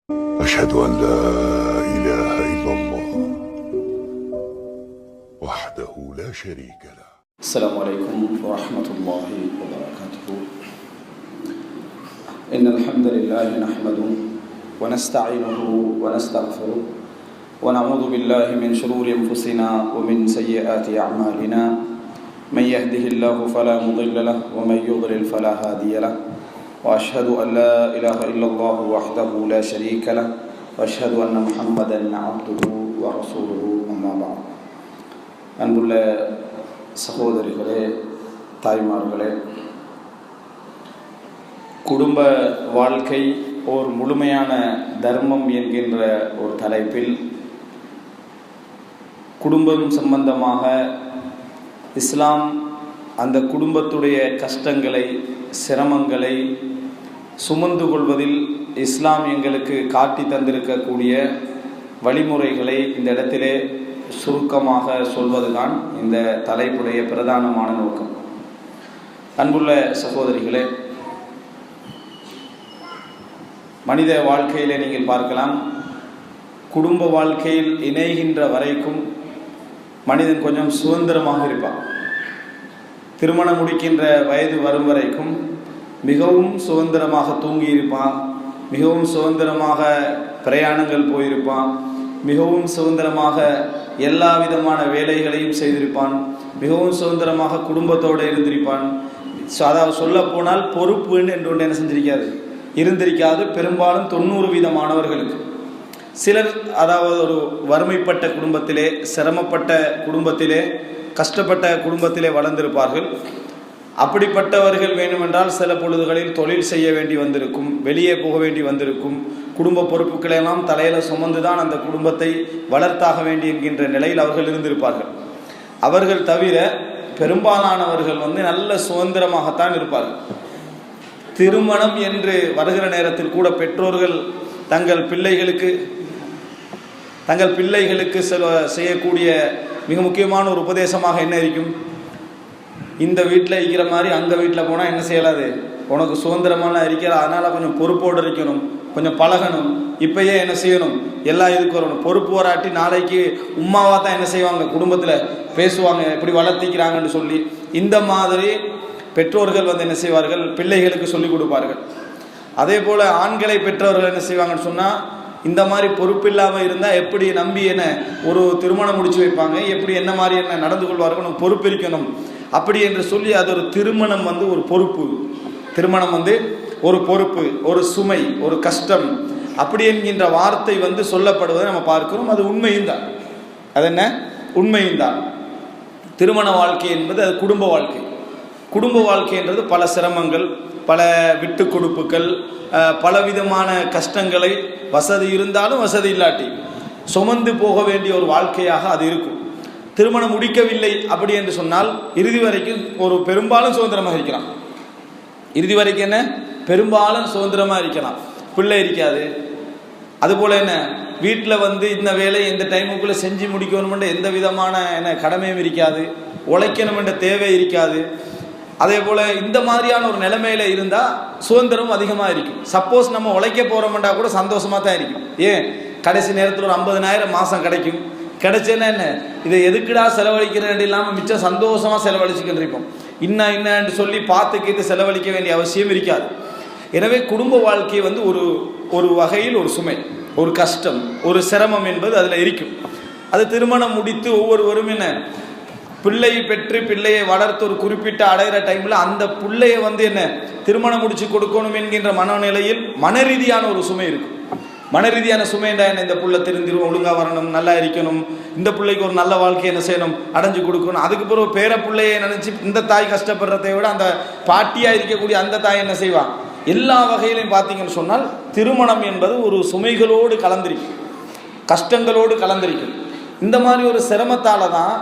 أشهد أن لا إله إلا الله وحده لا شريك له. السلام عليكم ورحمة الله وبركاته. إن الحمد لله نحمده ونستعينه ونستغفره ونعوذ بالله من شرور أنفسنا ومن سيئات أعمالنا. من يهده الله فلا مضل له ومن يضلل فلا هادي له. وأشهد أن لا إله إلا الله وحده لا شريك له وأشهد أن محمدا عبده ورسوله. أما بعد. அன்புள்ள சகோதரிகளே, தாய்மார்களே, குடும்ப வாழ்க்கை ஓர் முழுமையான தர்மம் என்கின்ற ஒரு தலைப்பில் குடும்பம் சம்பந்தமாக இஸ்லாம் அந்த குடும்பத்துடைய கஷ்டங்களை, சிரமங்களை சுமந்து கொள்வதில் இஸ்லாம் எங்களுக்கு காட்டி தந்திருக்கக்கூடிய வழிமுறைகளை இந்த இடத்திலே சுருக்கமாக சொல்வதுதான் இந்த தலைப்புடைய பிரதானமான நோக்கம். அன்புள்ள சகோதரிகளே, மனித வாழ்க்கையிலே நீங்கள் பார்க்கலாம், குடும்ப வாழ்க்கையில் இணைகின்ற வரைக்கும் மனிதன் கொஞ்சம் சுதந்திரமாக இருப்பான். திருமணம் முடிக்கின்ற வயது வரும் வரைக்கும் மிகவும் சுதந்திரமாக தூங்கியிருப்பான், மிகவும் சுதந்திரமாக பிரயாணங்கள் போயிருப்பான், மிகவும் சுதந்திரமாக எல்லா விதமான வேலைகளையும் செய்திருப்பான், மிகவும் சுதந்திரமாக குடும்பத்தோடு இருந்திருப்பான். அதாவது சொல்ல போனால் பொறுப்பு என்று ஒன்று என்ன செஞ்சிருக்காது, இருந்திருக்காது. பெரும்பாலும் 90% மாணவர்களுக்கு. சிலர் அதாவது ஒரு வறுமைப்பட்ட குடும்பத்திலே, சிரமப்பட்ட குடும்பத்திலே, கஷ்டப்பட்ட குடும்பத்திலே வளர்ந்திருப்பார்கள். அப்படிப்பட்டவர்கள் வேண்டுமென்றால் சில பொழுதுகளில் தொழில் செய்ய வேண்டி வந்திருக்கும், வெளியே போக வேண்டி வந்திருக்கும், குடும்ப பொறுப்புகளெல்லாம் தலையில் சுமந்துதான் அந்த குடும்பத்தை வளர்த்தாக வேண்டி என்கின்ற நிலையில் அவர்கள் இருந்திருப்பார்கள். அவர்கள் தவிர பெரும்பாலானவர்கள் நல்ல சுதந்திரமாகத்தான் இருப்பார்கள். திருமணம் என்று வருகிற நேரத்தில் கூட பெற்றோர்கள் தங்கள் பிள்ளைகளுக்கு செய்யக்கூடிய மிக முக்கியமான ஒரு உபதேசமாக என்ன இருக்கும், இந்த வீட்டில் இருக்கிற மாதிரி அந்த வீட்டில் போனால் என்ன செய்யலாது, உனக்கு சுதந்திரமான இருக்கிற, அதனால் கொஞ்சம் பொறுப்போடு இருக்கணும், கொஞ்சம் பழகணும், இப்பயே என்ன செய்யணும், எல்லா இதுக்கு வரணும். பொறுப்பு வராட்டி நாளைக்கு உம்மாவாக தான் என்ன செய்வாங்க, குடும்பத்தில் பேசுவாங்க, எப்படி வளர்த்திக்கிறாங்கன்னு சொல்லி. இந்த மாதிரி பெற்றோர்கள் என்ன செய்வார்கள், பிள்ளைகளுக்கு சொல்லிக் கொடுப்பார்கள். அதே போல் ஆண்களை பெற்றவர்கள் என்ன செய்வாங்கன்னு சொன்னால், இந்த மாதிரி பொறுப்பு இல்லாமல் இருந்தால் எப்படி நம்பி என்ன ஒரு திருமணம் முடிச்சு வைப்பாங்க, எப்படி என்ன மாதிரி என்ன நடந்து கொள்வார்கள், நம்ம பொறுப்பு இருக்கணும் அப்படி என்று சொல்லி. அது ஒரு திருமணம் ஒரு பொறுப்பு, திருமணம் ஒரு பொறுப்பு, ஒரு சுமை, ஒரு கஷ்டம் அப்படி என்கின்ற வார்த்தை சொல்லப்படுவதை நம்ம பார்க்கிறோம். அது உண்மையும் தான். அது என்ன உண்மையும் தான். திருமண வாழ்க்கை என்பது அது குடும்ப வாழ்க்கை. குடும்ப வாழ்க்கை என்றது பல சிரமங்கள், பல விட்டு கொடுப்புகள், பலவிதமான கஷ்டங்களை வசதி இருந்தாலும் வசதி இல்லாட்டி சுமந்து போக வேண்டிய ஒரு வாழ்க்கையாக அது இருக்கும். திருமணம் முடிக்கவில்லை அப்படி என்று சொன்னால் இறுதி வரைக்கும் ஒரு பெரும்பாலும் சுதந்திரமாக இருக்கலாம். இறுதி வரைக்கும் என்ன பெரும்பாலும் சுதந்திரமாக இருக்கலாம். பிள்ளை இருக்காது. அதுபோல் என்ன வீட்டில் இந்த வேலையை இந்த டைமுக்குள்ளே செஞ்சு முடிக்கணுமென்ற எந்த விதமான கடமையும் இருக்காது, உழைக்கணும் என்ற தேவை இருக்காது. அதே போல் இந்த மாதிரியான ஒரு நிலைமையில் இருந்தால் சுதந்திரம் அதிகமாக இருக்கும். சப்போஸ் நம்ம உழைக்க போகிறோம்னா கூட சந்தோஷமாக தான் இருக்கும். ஏன், கடைசி நேரத்தில் ஒரு 50,000 மாதம் கிடைக்கும். கிடைச்சேன்னா என்ன, இதை எதுக்குடா செலவழிக்கிறேன் இல்லாமல் மிச்சம் சந்தோஷமாக செலவழிச்சுக்கிட்டு இருப்போம். இன்னன்னு சொல்லி பார்த்துக்கிட்டு செலவழிக்க வேண்டிய அவசியம் இருக்காது. எனவே குடும்ப வாழ்க்கை ஒரு வகையில் ஒரு சுமை, ஒரு கஷ்டம், ஒரு சிரமம் என்பது அதில் இருக்கும். அது திருமணம் முடித்து ஒவ்வொருவரும் பிள்ளையை பெற்று பிள்ளையை வளர்த்து ஒரு குறிப்பிட்ட அடைகிற டைமில் அந்த பிள்ளையை என்ன திருமணம் முடிச்சு கொடுக்கணும் என்கின்ற மனநிலையில் மனரீதியான ஒரு சுமை இருக்கும். மனரீதியான சுமைண்டா என்ன, இந்த புள்ள திருந்திரும், ஒழுங்காக வரணும், நல்லா இருக்கணும், இந்த பிள்ளைக்கு ஒரு நல்ல வாழ்க்கை என்ன செய்யணும், அடைஞ்சு கொடுக்கணும். அதுக்கு பிறகு பேர பிள்ளையை நினச்சி இந்த தாய் கஷ்டப்படுறதை விட அந்த பாட்டியாக இருக்கக்கூடிய அந்த தாய் என்ன செய்வான். எல்லா வகையிலையும் பார்த்தீங்கன்னு சொன்னால் திருமணம் என்பது ஒரு சுமைகளோடு கலந்திருக்கும், கஷ்டங்களோடு கலந்திருக்கும். இந்த மாதிரி ஒரு சிரமத்தால் தான்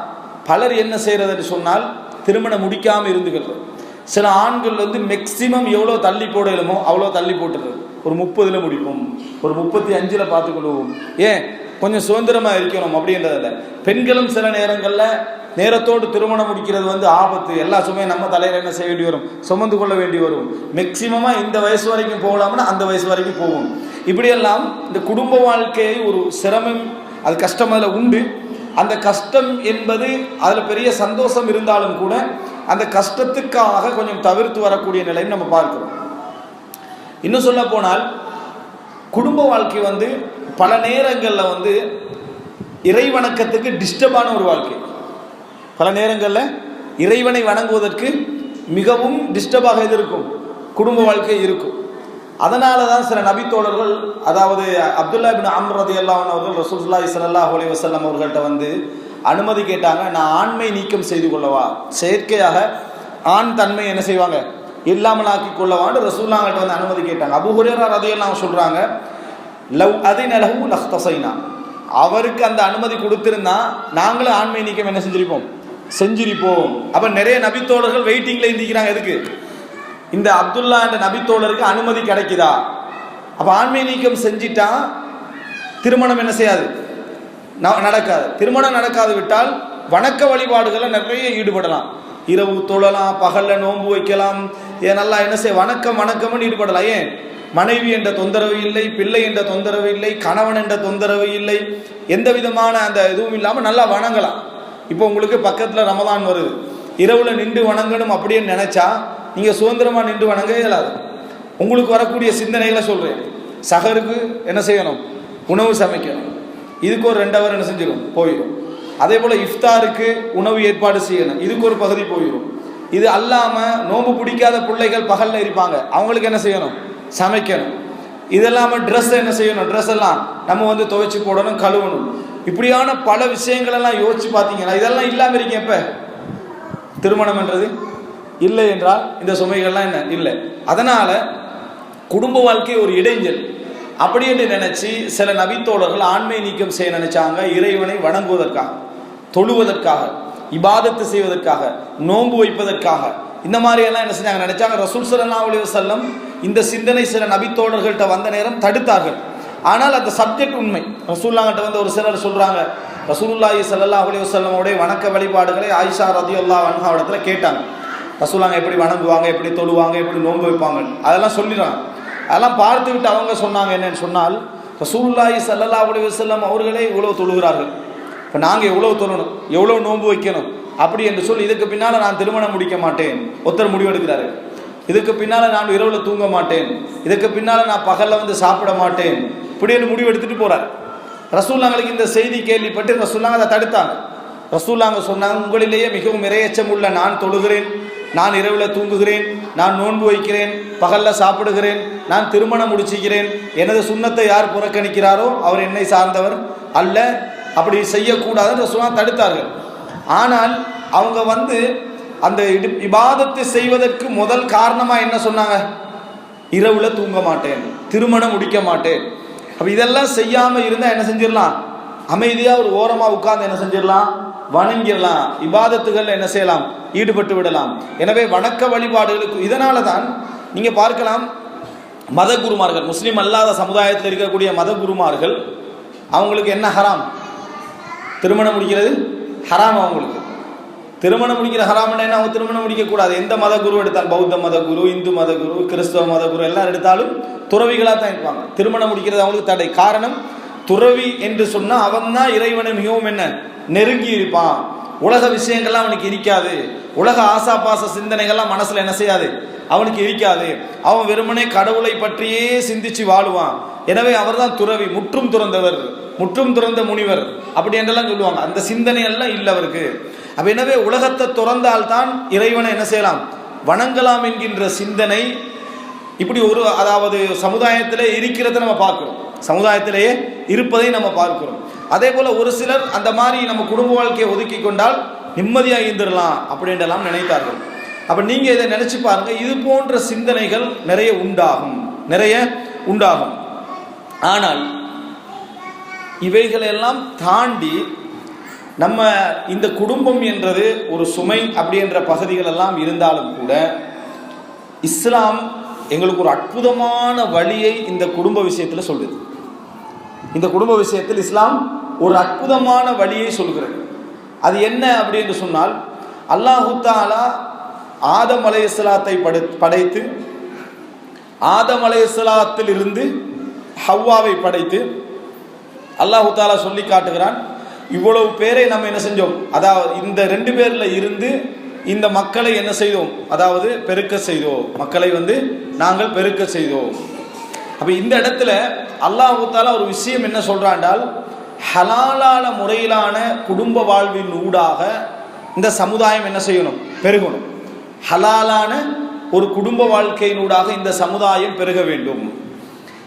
பலர் என்ன செய்கிறதுன்னு சொன்னால் திருமணம் முடிக்காமல் இருந்துக்கிறது. சில ஆண்கள் மேக்சிமம் எவ்வளோ தள்ளி போடலுமோ அவ்வளோ தள்ளி போட்டுறது. ஒரு 30 முடிப்போம், ஒரு 35 பார்த்துக்கொள்வோம், ஏன் கொஞ்சம் சுதந்திரமாக இருக்கணும் அப்படின்றதில்ல. பெண்களும் சில நேரங்களில் நேரத்தோடு திருமணம் முடிக்கிறது வந்து ஆபத்து, எல்லா சுமையும் நம்ம தலையில் என்ன செய்ய வேண்டி வரும், சுமந்து கொள்ள வேண்டி வரும். மேக்சிமமாக இந்த வயசு வரைக்கும் போகலாம்னா அந்த வயசு வரைக்கும் போகும். இப்படியெல்லாம் இந்த குடும்ப வாழ்க்கையை ஒரு சிரமம், அது கஷ்டம் அதில் உண்டு. அந்த கஷ்டம் என்பது அதில் பெரிய சந்தோஷம் இருந்தாலும் கூட அந்த கஷ்டத்துக்காக கொஞ்சம் தவிர்த்து வரக்கூடிய நிலையும் நம்ம பார்க்கிறோம். இன்னும் சொல்ல போனால் குடும்ப வாழ்க்கை வந்து பல நேரங்களில் வந்து இறை வணக்கத்துக்கு டிஸ்டர்பான ஒரு வாழ்க்கை. பல நேரங்களில் இறைவனை வணங்குவதற்கு மிகவும் டிஸ்டர்பாக இது இருக்கும், குடும்ப வாழ்க்கை இருக்கும். அதனால தான் சில நபித்தோழர்கள், அதாவது அப்துல்லா இப்னு அம்ர் ரலியல்லாஹு அன்ஹு அவர்கள் ரசூலுல்லாஹி ஸல்லல்லாஹு அலைஹி வஸல்லம் அவர்கள்ட்ட வந்து அனுமதி கேட்டாங்க, நான் ஆண்மை நீக்கம் செய்து கொள்ளவா, செயற்கையாக ஆண் தன்மை என்ன செய்வாங்க, இல்லாமல் ஆக்கி கொள்ளவான்னு ரசூலுல்லாஹ்கிட்ட வந்து அனுமதி கேட்டாங்க. அபூ ஹுரைரா ரலியல்லாஹு அன்ஹு சொல்றாங்க, லவ் அதின லஹு லஹ்தஸைனா, அவருக்கு அந்த அனுமதி கொடுத்திருந்தா நாங்களும் ஆண்மை நீக்கம் என்ன செஞ்சிருப்போம், செஞ்சிருப்போம். அப்ப நிறைய நபித்தோழர்கள் வெயிட்டிங்ல இருந்திருக்கிறாங்க. எதுக்கு? இந்த அப்துல்லா என்ற நபித்தோழருக்கு அனுமதி கிடைக்குதா? அப்ப ஆண்மை நீக்கம் செஞ்சிட்டா திருமணம் என்ன செய்யாது, நடக்காது. திருமணம் நடக்காது விட்டால் வணக்க வழிபாடுகளை நிறைய ஈடுபடலாம். இரவு தொழலாம், பகல்ல நோன்பு வைக்கலாம், நல்லா என்ன செய்ய வணக்கம்னு ஈடுபடலாம். ஏன்? மனைவி என்ற தொந்தரவு இல்லை, பிள்ளை என்ற தொந்தரவு இல்லை, கணவன் என்ற தொந்தரவு இல்லை, எந்த விதமான அந்த இதுவும் இல்லாமல் நல்லா வணங்கலாம். இப்போ உங்களுக்கு பக்கத்தில் ரமதான் வருது, இரவுல நின்று வணங்கணும் அப்படின்னு நினைச்சா நீங்கள் சுதந்திரமாக நின்று வணங்க இயலாது. உங்களுக்கு வரக்கூடிய சிந்தனைகளை சொல்கிறேன். சஹருக்கு என்ன செய்யணும், உணவு சமைக்கணும், இதுக்கு ஒரு 2 ஹவர் என்ன செஞ்சிடும், போயிடும். அதே போல் இஃப்தாருக்கு உணவு ஏற்பாடு செய்யணும், இதுக்கு ஒரு பகுதி போயிடும். இது அல்லாமல் நோம்பு பிடிக்காத பிள்ளைகள் பகலில் இருப்பாங்க, அவங்களுக்கு என்ன செய்யணும், சமைக்கணும். இதெல்லாமல் ட்ரெஸ் என்ன செய்யணும், ட்ரெஸ் எல்லாம் நம்ம வந்து துவைச்சி போடணும், கழுவணும். இப்படியான பல விஷயங்கள் எல்லாம் யோசிச்சு பார்த்தீங்கன்னா இதெல்லாம் இல்லாமல் இருக்கீங்க. எப்போ திருமணம் என்றது இல்லை என்றால் இந்த சுமைகள்லாம் என்ன இல்லை. அதனால குடும்ப வாழ்க்கை ஒரு இடைஞ்சல் அப்படி என்று நினைச்சு சில நபித்தோழர்கள் ஆண்மை நீக்கம் செய்ய நினைச்சாங்க. இறைவனை வணங்குவதற்காக, தொழுவதற்காக, இபாதத்து செய்வதற்காக, நோன்பு வைப்பதற்காக, இந்த மாதிரி எல்லாம் என்ன செஞ்சாங்க, நினைச்சாங்க. ரசூல் ஸல்லல்லாஹு அலைஹி வஸல்லம் இந்த சிந்தனை சில நபித்தோழர்கள்ட்ட வந்த நேரம் தடுத்தார்கள். ஆனால் அந்த சப்ஜெக்ட் உண்மை. ரசூலுல்லாஹ்கிட்ட வந்து ஒரு சிலர் சொல்றாங்க, ரசூலுல்லாஹி ஸல்லல்லாஹு அலைஹி வஸல்லமோடைய வணக்க வழிபாடுகளை ஆயிஷா ரலியல்லாஹு அன்ஹா இடத்துல கேட்டாங்க. ரசூலுல்லாஹ் எப்படி வணங்குவாங்க, எப்படி தொழுவாங்க, எப்படி நோன்பு வைப்பாங்க, அதெல்லாம் சொல்லிடுறாங்க. அதெல்லாம் பார்த்து விட்டு அவங்க சொன்னாங்க என்னன்னு சொன்னால், ரசூலுல்லாஹி ஸல்லல்லாஹு அலைஹி வஸல்லம் அவர்களே இவ்வளவு தொழுகிறார்கள், இப்போ நாங்கள் எவ்வளவு தொழணும், எவ்வளவு நோன்பு வைக்கணும் அப்படி என்று சொல்லி, இதுக்கு பின்னால் நான் திருமணம் முடிக்க மாட்டேன் ஒருத்தர் முடிவெடுக்கிறாரு. இதுக்கு பின்னால் நான் இரவில் தூங்க மாட்டேன், இதுக்கு பின்னால் நான் பகலில் வந்து சாப்பிட மாட்டேன், இப்படின்னு முடிவு எடுத்துட்டு போறார். ரசூலுல்லாஹ்களுக்கு இந்த செய்தி கேள்விப்பட்டு ரசூலுல்லாஹ் அதை தடுத்தாங்க. ரசூலுல்லாஹ் சொன்னாங்க, உங்களிலேயே மிகவும் இறையச்சம் உள்ள நான் தொழுகிறேன், நான் இரவில் தூங்குகிறேன், நான் நோன்பு வைக்கிறேன், பகலில் சாப்பிடுகிறேன், நான் திருமணம் முடிச்சுக்கிறேன், எனது சுன்னத்தை யார் புறக்கணிக்கிறாரோ அவர் என்னை சார்ந்தவர் அல்ல, அப்படி செய்யக்கூடாதுன்னு ரசூலுல்லாஹ் தடுத்தார்கள். ஆனால் அவங்க வந்து அந்த இபாதத்தை செய்வதற்கு முதல் காரணமாக என்ன சொன்னாங்க, இரவில் தூங்க மாட்டேன், திருமணம் முடிக்க மாட்டேன். அப்போ இதெல்லாம் செய்யாமல் இருந்தால் என்ன செஞ்சிடலாம், அமைதியாக ஒரு ஓரமாக உட்கார்ந்து என்ன செஞ்சிடலாம், வணங்கிடலாம், இபாதத்துகள் என்ன செய்யலாம், ஈடுபட்டு விடலாம். எனவே வணக்க வழிபாடுகளுக்கு இதனால தான் நீங்கள் பார்க்கலாம், மத குருமார்கள், முஸ்லீம் அல்லாத சமுதாயத்தில் இருக்கக்கூடிய மத குருமார்கள், அவங்களுக்கு என்ன ஹராம், திருமணம் முடிக்கிறது ஹராம். அவங்களுக்கு திருமணம் முடிக்கிற ஹராம்னா என்ன, அவங்க திருமணம் முடிக்கக்கூடாது. எந்த மத குரு எடுத்தாலும், பௌத்த மத குரு, இந்து மத குரு, கிறிஸ்தவ மத குரு எல்லாம் எடுத்தாலும் துறவிகளாக தான் இருப்பாங்க. திருமணம் முடிக்கிறது அவங்களுக்கு தடை. காரணம், துறவி என்று சொன்னால் அவன் தான் இறைவனை மிகவும் என்ன நெருங்கி இருப்பான், உலக விஷயங்கள்லாம் அவனுக்கு இருக்காது, உலக ஆசாபாச சிந்தனைகள்லாம் மனசில் என்ன செய்யாது, அவனுக்கு இருக்காது, அவன் வெறுமனே கடவுளை பற்றியே சிந்திச்சு வாழுவான். எனவே அவர் தான் துறவி, முற்றும் துறந்தவர், முற்றும் துறந்த முனிவர் அப்படி என்றெல்லாம் சொல்லுவாங்க. அந்த சிந்தனை எல்லாம் இல்லை அவருக்கு. அப்ப எனவே உலகத்தை துறந்தால்தான் இறைவனை என்ன செய்யலாம், வணங்கலாம் என்கின்ற சிந்தனை இப்படி ஒரு, அதாவது சமுதாயத்திலே இருக்கிறத நம்ம பார்க்கிறோம், சமுதாயத்திலேயே இருப்பதை நம்ம பார்க்கிறோம். அதே போல ஒரு சிலர் அந்த மாதிரி நம்ம குடும்ப வாழ்க்கையை ஒதுக்கி கொண்டால் நிம்மதியாக இருந்துடலாம் அப்படின்றலாம் நினைத்தார்கள். அப்ப நீங்க இதை நினைச்சு பாருங்க, இது போன்ற சிந்தனைகள் நிறைய உண்டாகும். ஆனால் இவைகளெல்லாம் தாண்டி நம்ம இந்த குடும்பம் என்றது ஒரு சுமை அப்படின்ற பகுதிகள் எல்லாம் இருந்தாலும் கூட இஸ்லாம் எங்களுக்கு ஒரு அற்புதமான வழியை இந்த குடும்ப விஷயத்தில் சொல்லுது. இந்த குடும்ப விஷயத்தில் இஸ்லாம் ஒரு அற்புதமான வழியை சொல்கிறது. அது என்ன அப்படின்னு சொன்னால், அல்லாஹு தஆலா ஆதம் அலைஹிஸ்ஸலாத்தை படைத்து, ஆதம் அலைஹிஸ்ஸலாத்திலிருந்து ஹவ்வாவை படைத்து அல்லாஹு தஆலா சொல்லி காட்டுகிறான், இவ்வளவு பேரை நம்ம என்ன செஞ்சோம், அதாவது இந்த 2 பேர்ல இருந்து இந்த மக்களை என்ன செய்தோம், அதாவது பெருக்க செய்தோம், மக்களை நாங்கள் பெருக்க செய்தோம். அப்ப இந்த இடத்துல அல்லாஹு தஆலா ஒரு விஷயம் என்ன சொல்றாண்டால், ஹலாலான முறையிலான குடும்ப வாழ்வின் ஊடாக இந்த சமுதாயம் என்ன செய்யணும், பெருகணும். ஹலாலான ஒரு குடும்ப வாழ்க்கையினூடாக இந்த சமுதாயம் பெருக வேண்டும்.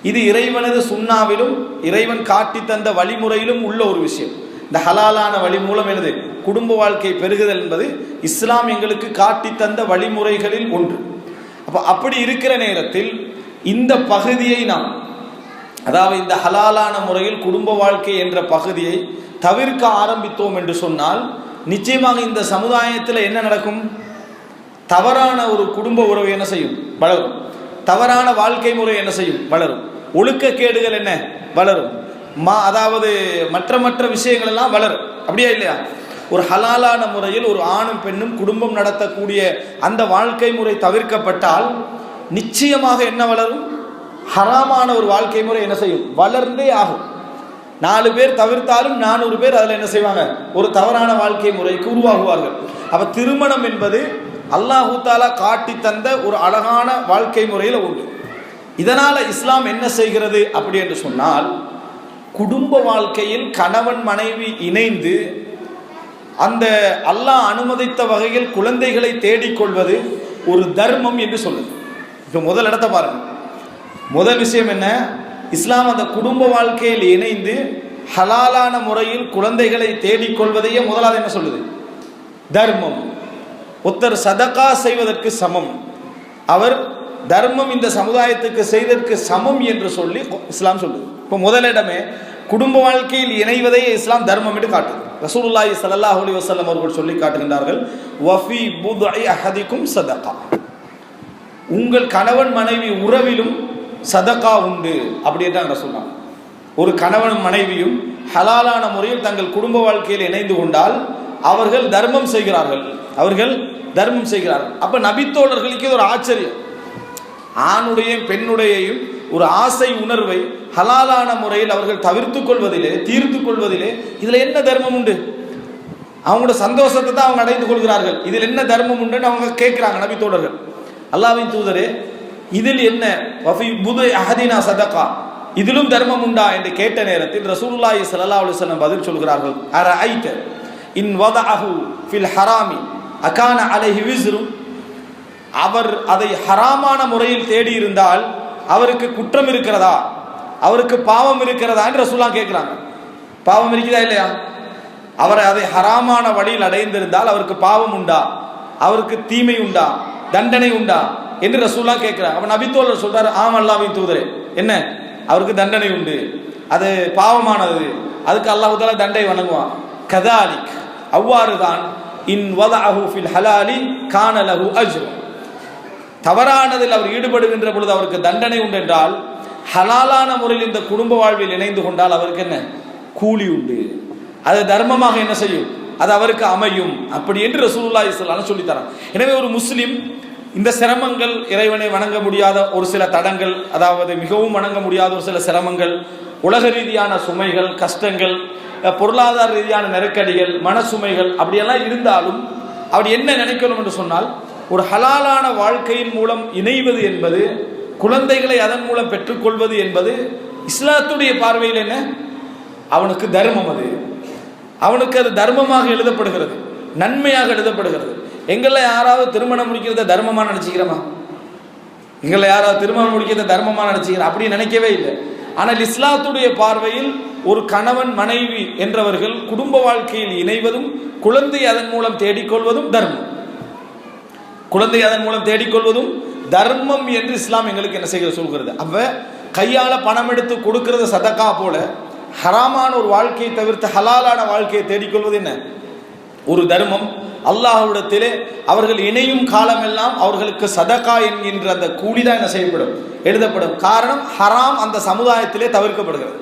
இது இறைவனது சுன்னாவிலும் இறைவன் காட்டி தந்த வழிமுறையிலும் உள்ள ஒரு விஷயம். இந்த ஹலாலான வழி மூலம் எனது குடும்ப வாழ்க்கை பெருகுதல் என்பது இஸ்லாம் எங்களுக்கு காட்டி தந்த வழிமுறைகளில் ஒன்று. அப்படி இருக்கிற நேரத்தில் இந்த பகுதியை நாம், அதாவது இந்த ஹலாலான முறையில் குடும்ப வாழ்க்கை என்ற பகுதியை தவிர்க்க ஆரம்பித்தோம் என்று சொன்னால், நிச்சயமாக இந்த சமுதாயத்தில் என்ன நடக்கும், தவறான ஒரு குடும்ப உறவு என்ன செய்யும், வளரும். தவறான வாழ்க்கை முறை என்ன செய்யும், வளரும். ஒழுக்கக்கேடுகள் என்ன வளரும், அதாவது மற்ற விஷயங்கள் எல்லாம் வளரும். அப்படியா இல்லையா? ஒரு ஹலாலான முறையில் ஒரு ஆணும் பெண்ணும் குடும்பம் நடத்தக்கூடிய அந்த வாழ்க்கை முறை தவிர்க்கப்பட்டால் நிச்சயமாக என்ன வளரும், ஹராமான ஒரு வாழ்க்கை முறை என்ன செய்யும், வளர்ந்தே ஆகும். 4 பேர் தவிர்த்தாலும் 400 பேர் அதில் என்ன செய்வாங்க, ஒரு தவறான வாழ்க்கை முறைக்கு உருவாகுவார்கள். அப்ப திருமணம் என்பது அல்லாஹு தஆலா காட்டி தந்த ஒரு அழகான வாழ்க்கை முறையில் உண்டு. இதனால இஸ்லாம் என்ன செய்கிறது அப்படி என்று சொன்னால், குடும்ப வாழ்க்கையில் கணவன் மனைவி இணைந்து அந்த அல்லாஹ் அனுமதித்த வகையில் குழந்தைகளை தேடிக்கொள்வது ஒரு தர்மம் என்று சொல்லுது. இப்போ முதல் இடத்தை பாருங்க. முதல் விஷயம் என்ன, இஸ்லாம் அந்த குடும்ப வாழ்க்கையில் இணைந்து ஹலாலான முறையில் குழந்தைகளை தேடிக்கொள்வதையே முதலாவது என்ன சொல்லுது, தர்மம். ஒருத்தர் சதகா செய்வதற்கு சமம், அவர் தர்மம் இந்த சமுதாயத்துக்கு செய்ததற்கு சமம் என்று சொல்லி இஸ்லாம் சொல்லுது. இப்போ முதலிடமே குடும்ப வாழ்க்கையில் இணைவதை இஸ்லாம் தர்மம் என்று காட்டுது. ரசூலுல்லாஹி ஸல்லல்லாஹு அலைஹி வஸல்லம் அவர்கள் சொல்லி காட்டுகின்றார்கள், வஃபி புத்இ அஹதிக்கும் சதகா, உங்கள் கணவன் மனைவி உறவிலும் சதகா உண்டு அப்படின்னு சொன்னாங்க. ஒரு கணவன் மனைவியும் ஹலாலான முறையில் தங்கள் குடும்ப வாழ்க்கையில் இணைந்து கொண்டால் அவர்கள் தர்மம் செய்கிறார்கள், அவர்கள் தர்மம் செய்கிறார்கள். அப்ப நபித்தோழர்களுக்கு இது ஒரு ஆச்சரியம். ஆணுடையும் பெண்ணுடையையும் ஒரு ஆசை உணர்வை ஹலாலான முறையில் அவர்கள் தவிர்த்து கொள்வதிலே, தீர்த்து கொள்வதிலே இதில் என்ன தர்மம் உண்டு, அவங்களோட சந்தோஷத்தை தான் அவங்க அடைந்து கொள்கிறார்கள், இதில் என்ன தர்மம் உண்டுன்னு அவங்க கேட்கிறாங்க நபித்தோழர்கள். அல்லாஹ்வின் தூதரே, இதில் என்ன, வஃபி புத்இ அஹதினா சதகா, இதிலும் தர்மம் உண்டா என்று கேட்ட நேரத்தில் ரசூலுல்லாஹி ஸல்லல்லாஹு அலைஹி வஸல்லம் பதில் சொல்கிறார்கள், அரஐத இன் வதஅஹு ஃபில் ஹராமி அகான அலைஹி விஸ்ரு, அவர் அதை ஹராமான முறையில் தேடி இருந்தால் அவருக்கு குற்றம் இருக்கிறதா, அவருக்கு பாவம் இருக்கிறதா என்று ரசூலுல்லாஹ் கேட்கிறாங்க. பாவம் இருக்குதா இல்லையா, அவர் அதை ஹராமான வழியில் அடைந்திருந்தால் அவருக்கு பாவம் உண்டா, அவருக்கு தீமை உண்டா, தண்டனை உண்டா என்று ரசூலுல்லாஹ் கேட்கிறாங்க. அப்ப நபித்தோழர் சொல்றாரு, ஆம் அல்லாஹ்வின் தூதரே, என்ன, அவருக்கு தண்டனை உண்டு, அது பாவமானது, அதுக்கு அல்லாஹ் தஆலா தண்டனை வழங்குவான். கதாலிக், அவ்வாறுதான் இன் வதஅஹு ஃபில் ஹலாலி கான லஹு அஜ்ரு, தவறானதில் அவர் ஈடுபடுகின்ற பொழுது அவருக்கு தண்டனை உண்டு என்றால், ஹலாலான முறையில் இந்த குடும்ப வாழ்வில் இணைந்து கொண்டால் அவருக்கு என்ன, கூலி உண்டு, அது தர்மமாக என்ன செய்யும், அது அவருக்கு அமையும். அப்படி என்று ரசூலுல்லாஹி ஸல்லல்லாஹு அலைஹி வஸல்லம் சொல்லி தரான். எனவே ஒரு முஸ்லிம் இந்த சிரமங்கள், இறைவனை வணங்க முடியாத ஒரு சில தடங்கள், அதாவது மிகவும் வணங்க முடியாத ஒரு சில சிரமங்கள், உலக ரீதியான சுமைகள், கஷ்டங்கள், பொருளாதார ரீதியான நெருக்கடிகள், மனசுமைகள் அப்படியெல்லாம் இருந்தாலும் அப்படி என்ன நினைக்கணும் என்று சொன்னால், ஒரு ஹலாலான வாழ்க்கையின் மூலம் இணைவது என்பது, குழந்தைகளை அதன் மூலம் பெற்றுக்கொள்வது என்பது இஸ்லாத்துடைய பார்வையில் என்ன, அவனுக்கு தர்மம், அது அவனுக்கு அது தர்மமாக எழுதப்படுகிறது, நன்மையாக எழுதப்படுகிறது. எங்களை யாராவது திருமணம் முடிக்கிறத தர்மமா நினைச்சுக்கிறோமா? எங்களை யாராவது திருமணம் முடிக்கிறத தர்மமா நினைச்சுக்கிறோம்? அப்படி நினைக்கவே இல்லை. ஆனால் இஸ்லாத்துடைய பார்வையில் ஒரு கணவன் மனைவி என்றவர்கள் குடும்ப வாழ்க்கையில் இணைவதும் குழந்தை அதன் மூலம் தேடிக்கொள்வதும் தர்மம், குழந்தை அதன் மூலம் தேடிக்கொள்வதும் தர்மம் என்று இஸ்லாம் எங்களுக்கு என்ன செய்கிறது சொல்கிறது. அப்ப கையால பணம் எடுத்து கொடுக்கிறது சதகா போல, ஹராமான ஒரு வாழ்க்கையை தவிர்த்து ஹலாலான வாழ்க்கையை தேடிக்கொள்வது என்ன, ஒரு தர்மம். அல்லாஹ்விடத்திலே அவர்கள் இணையும் காலமெல்லாம் அவர்களுக்கு சதகா என்கின்ற அந்த கூலிதான் என்ன செய்யப்படும், எழுதப்படும். காரணம், ஹராம் அந்த சமுதாயத்திலே தவிர்க்கப்படுகிறது.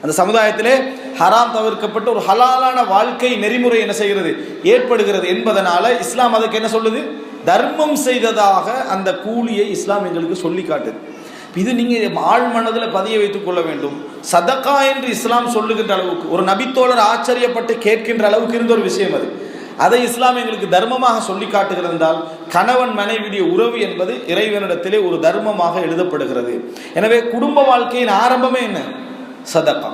அந்த சமுதாயத்திலே ஹராம் தவிர்க்கப்பட்ட ஒரு ஹலாலான வாழ்க்கை நெறிமுறை என்ன செய்கிறது, ஏற்படுகிறது என்பதனால இஸ்லாம் அதுக்கு என்ன சொல்லுது, தர்மம் செய்ததாக அந்த கூலியை இஸ்லாம் எங்களுக்கு சொல்லி காட்டுது. இது நீங்கள் ஆழ் மனதில் பதிய வைத்துக் கொள்ள வேண்டும். சதகா என்று இஸ்லாம் சொல்லுகின்ற அளவுக்கு, ஒரு நபித்தோழர் ஆச்சரியப்பட்டு கேட்கின்ற அளவுக்கு இருந்த ஒரு விஷயம் அது. அதை இஸ்லாம் எங்களுக்கு தர்மமாக சொல்லி காட்டுகிறது என்றால், கணவன் மனைவியுடைய உறவு என்பது இறைவனிடத்திலே ஒரு தர்மமாக எழுதப்படுகிறது. எனவே குடும்ப வாழ்க்கையின் ஆரம்பமே என்ன, சதகா.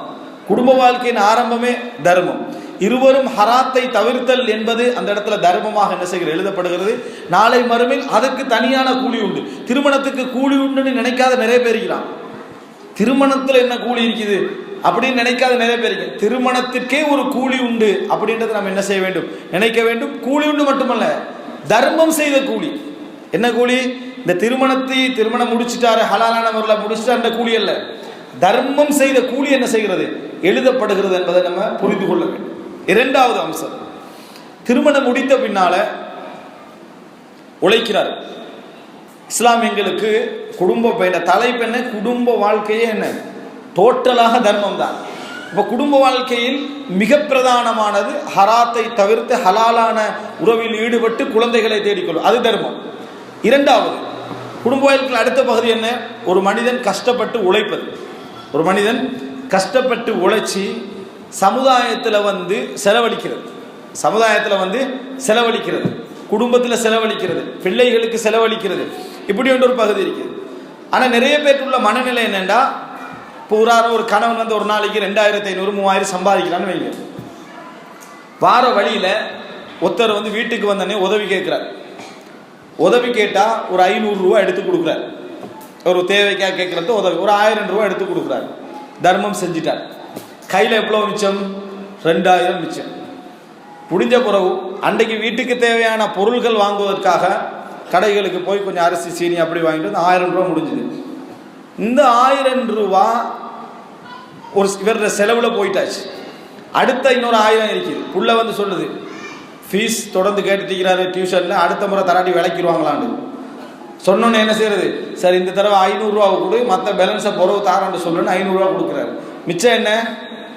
குடும்ப வாழ்க்கையின் ஆரம்பமே தர்மம். இருவரும் ஹராத்தை தவிர்த்தல் என்பது அந்த இடத்துல தர்மமாக என்ன செய்கிறது, எழுதப்படுகிறது. நாளை மறுமையில் அதற்கு தனியான கூலி உண்டு. திருமணத்துக்கு கூலி உண்டுன்னு நினைக்காத நிறைய பேர் இருக்கிறான். திருமணத்தில் என்ன கூலி இருக்குது அப்படின்னு நினைக்காத நிறைய பேர் இருக்கு. திருமணத்திற்கே ஒரு கூலி உண்டு அப்படின்றத நம்ம என்ன செய்ய வேண்டும், நினைக்க வேண்டும். கூலி உண்டு மட்டுமல்ல, தர்மம் செய்த கூலி. என்ன கூலி? இந்த திருமணம் முடிச்சுட்டாரு, ஹலாலான முறையில் முடிச்சுட்டார், கூலி அல்ல, தர்மம் செய்த கூலி என்ன செய்கிறது, எழுதப்படுகிறது என்பதை நம்ம புரிந்து கொள்ள வேண்டும். இரண்டாவது அம்சம், திருமணம் முடித்த பின்னால உழைக்கிறார். இஸ்லாம் எங்களுக்கு குடும்ப தலைப்பெண்ண குடும்ப வாழ்க்கையே என்ன, டோட்டலாக தர்மம் தான். இப்போ குடும்ப வாழ்க்கையில் மிக பிரதானமானது ஹராத்தை தவிர்த்து ஹலாலான உறவில் ஈடுபட்டு குழந்தைகளை தேடிக்கொள்ளும், அது தர்மம். இரண்டாவது, குடும்ப வாழ்க்கையில் அடுத்த பகுதி என்ன, ஒரு மனிதன் கஷ்டப்பட்டு உழைப்பது. ஒரு மனிதன் கஷ்டப்பட்டு உழைச்சி சமுதாயத்தில் செலவழிக்கிறது, செலவழிக்கிறது, குடும்பத்தில் செலவழிக்கிறது, பிள்ளைகளுக்கு செலவழிக்கிறது, இப்படி ஒரு பகுதி இருக்குது. ஆனால் நிறைய பேருக்குள்ள மனநிலை என்னென்னா, இப்போ ஒரு கணவன் ஒரு நாளைக்கு 2500 3000 சம்பாதிக்கிறான்னு வைங்க. வார வழியில் ஒருத்தர் வீட்டுக்கு வந்தோடனே உதவி கேட்குறார். உதவி கேட்டால் ஒரு 500 ரூபா எடுத்து கொடுக்குறார். ஒரு தேவைக்காக கேட்குறது உதவி ஒரு 1000 ரூபா எடுத்து கொடுக்குறாரு. தர்மம் செஞ்சிட்டார். கையில் எவ்வளோ மிச்சம், 2000 மிச்சம். முடிஞ்ச பிறகு அன்றைக்கு வீட்டுக்கு தேவையான பொருள்கள் வாங்குவதற்காக கடைகளுக்கு போய் கொஞ்சம் அரிசி சீனி அப்படி வாங்கிட்டு 1000 ரூபா முடிஞ்சுது. இந்த 1000 ரூபா ஒரு இவர செலவில் போயிட்டாச்சு. அடுத்த இன்னொரு 1000 இருக்குது. புள்ள சொல்லுது, ஃபீஸ் தொடர்ந்து கேட்டுட்டிருக்கிறாரு டியூஷனில், அடுத்த முறை தராட்டி விளக்கிடுவாங்களான்னு சொன்னோன்னு என்ன செய்யறது, சரி இந்த தடவை 500 ரூபா கொடு, மற்ற பேலன்ஸை பொறவு தாரான்னு சொல்லுன்னு 500 ரூபா கொடுக்குறாரு. மிச்சம் என்ன,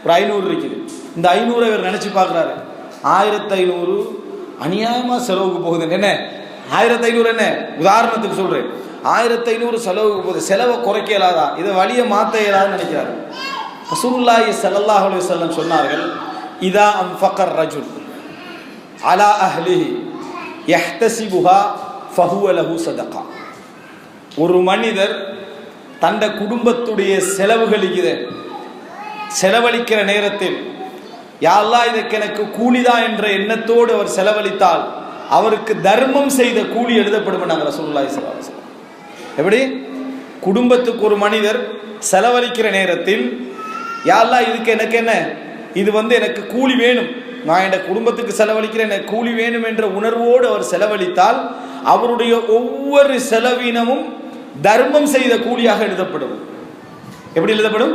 ஒரு 500 இருக்குது. இந்த 500 இவர் நினச்சி பார்க்குறாரு, 1500 அநியாயமாக செலவுக்கு போகுது. என்ன 1500 என்ன, உதாரணத்துக்கு சொல்கிறேன், 1500 செலவுக்கு போகுது, செலவை குறைக்க இயலாதா, இதை வழியை மாற்ற இயலாதுன்னு நினைக்கிறாரு. ரசூலுல்லாஹி ஸல்லல்லாஹு அலைஹி வஸல்லம் சொன்னார்கள், இதா அன்ஃபகர் ரஜுல் அலா அஹ்லிஹி யஹ்தஸிபுஹா ஃபஹுவ லஹு ஸதகா. ஒரு மனிதர் தந்த குடும்பத்துடைய செலவுகளுக்கு செலவழிக்கிற நேரத்தில், யா அல்லாஹ் இதற்கு எனக்கு கூலிதா என்ற எண்ணத்தோடு அவர் செலவழித்தால் அவருக்கு தர்மம் செய்த கூலி எழுதப்படும் நாங்கள் ரசூலுல்லாஹி ஸல்லல்லாஹு அலைஹி வஸல்லம். எப்படி குடும்பத்துக்கு ஒரு மனிதர் செலவழிக்கிற நேரத்தில், யா அல்லாஹ் இதுக்கு எனக்கு என்ன, இது எனக்கு கூலி வேணும், நான் என் குடும்பத்துக்கு செலவழிக்கிறேன், எனக்கு கூலி வேணும் என்ற உணர்வோடு அவர் செலவழித்தால் அவருடைய ஒவ்வொரு செலவினமும் தர்மம் செய்த கூலியாக எழுதப்படும். எப்படி எழுதப்படும்,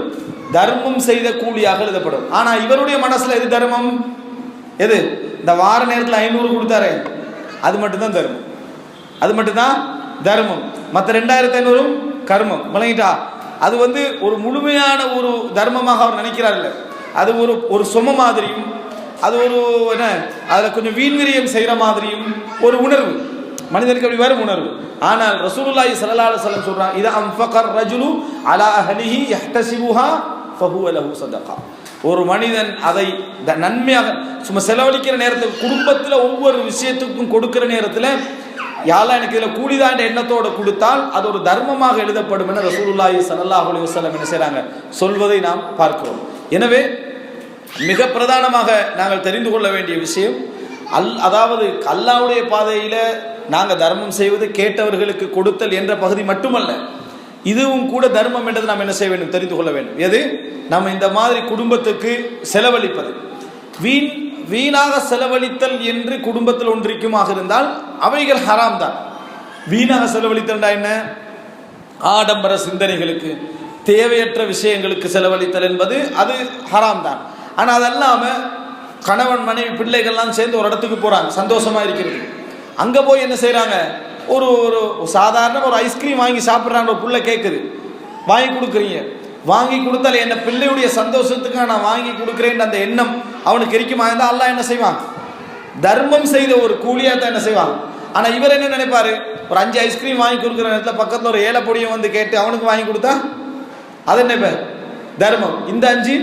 தர்மம் செய்த கூலியாக எழுதப்படும். ஆனா இவருடைய மனசுல எது தர்மம், எது, இந்த வார நேரத்தில் 500 கொடுத்தாரு, அது மட்டும்தான் தர்மம், அது மட்டும்தான் தர்மம். மற்ற 2500 கர்மம் விளங்கிட்டா. அது ஒரு முழுமையான ஒரு தர்மமாக அவர் நினைக்கிறார் இல்லை, அது ஒரு சும மாதிரியும், அது என்ன, அதில் கொஞ்சம் வீண்விரியம் செய்கிற மாதிரியும் ஒரு உணர்வு மனிதனுக்கு அப்படி வரும் உணர்வு. ஆனால் ரசூலுல்லாஹி ஸல்லல்லாஹு அலைஹி வஸல்லம் சொல்றாங்க, இதா அன்ஃபகர் ரஜுலு அலா அஹ்லிஹி யஹ்தஸிபுஹா ஃபஹுவ லஹு ஸதகா. ஒரு மனிதன் அதை நன்மையாக சும்மா செலவழிக்கிற நேரத்தில், குடும்பத்தில் ஒவ்வொரு விஷயத்துக்கும் கொடுக்கிற நேரத்தில், யாரெல்லாம் எனக்கு இதில் கூலிதான் என்ற எண்ணத்தோடு கொடுத்தால் அது ஒரு தர்மமாக எழுதப்படும் என ரசூலுல்லாஹி ஸல்லல்லாஹு அலைஹி வஸல்லம் என்ன செய்கிறாங்க, சொல்வதை நாம் பார்க்கிறோம். எனவே மிக பிரதானமாக நாங்கள் தெரிந்து கொள்ள வேண்டிய விஷயம், அதாவது அல்லாஹ்வுடைய பாதையில் நாங்கள் தர்மம் செய்வது, கேட்டவர்களுக்கு கொடுத்தல் என்ற பகுதி மட்டுமல்ல, இதுவும் கூட தர்மம் என்றது நாம் என்ன செய்ய வேண்டும், தெரிந்து கொள்ள வேண்டும். எது, நம்ம இந்த மாதிரி குடும்பத்துக்கு செலவழிப்பது, வீணாக செலவழித்தல் என்று குடும்பத்தில் ஒன்றிக்குமாக இருந்தால் அவைகள் ஹராம் தான். வீணாக செலவழித்தல் என்ன, ஆடம்பர சிந்தனைகளுக்கு, தேவையற்ற விஷயங்களுக்கு செலவழித்தல் என்பது அது ஹராம் தான். ஆனால் அதல்லாமல் கணவன் மனைவி பிள்ளைகள்லாம் சேர்ந்து ஒரு இடத்துக்கு போகிறாங்க, சந்தோஷமாக இருக்கிறது. அங்கே போய் என்ன செய்கிறாங்க, ஒரு சாதாரண ஒரு ஐஸ்கிரீம் வாங்கி சாப்பிட்றாங்க, ஒரு புள்ள கேட்குது, வாங்கி கொடுக்குறீங்க. வாங்கி கொடுத்தால் என்ன பிள்ளையுடைய சந்தோஷத்துக்காக நான் வாங்கி கொடுக்குறேன் அந்த எண்ணம் அவனுக்கு இருக்குமா இருந்தால் அல்லாஹ் என்ன செய்வான்? தர்மம் செய்த ஒரு கூலியாக தான் என்ன செய்வான். ஆனால் இவர் என்ன நினைப்பாரு, ஒரு 5 ஐஸ்கிரீம் வாங்கி கொடுக்குற நேரத்தில் பக்கத்தில் ஒரு ஏழை பொடியும் வந்து கேட்டு அவனுக்கு வாங்கி கொடுத்தா அது என்ன தர்மம்? இந்த 5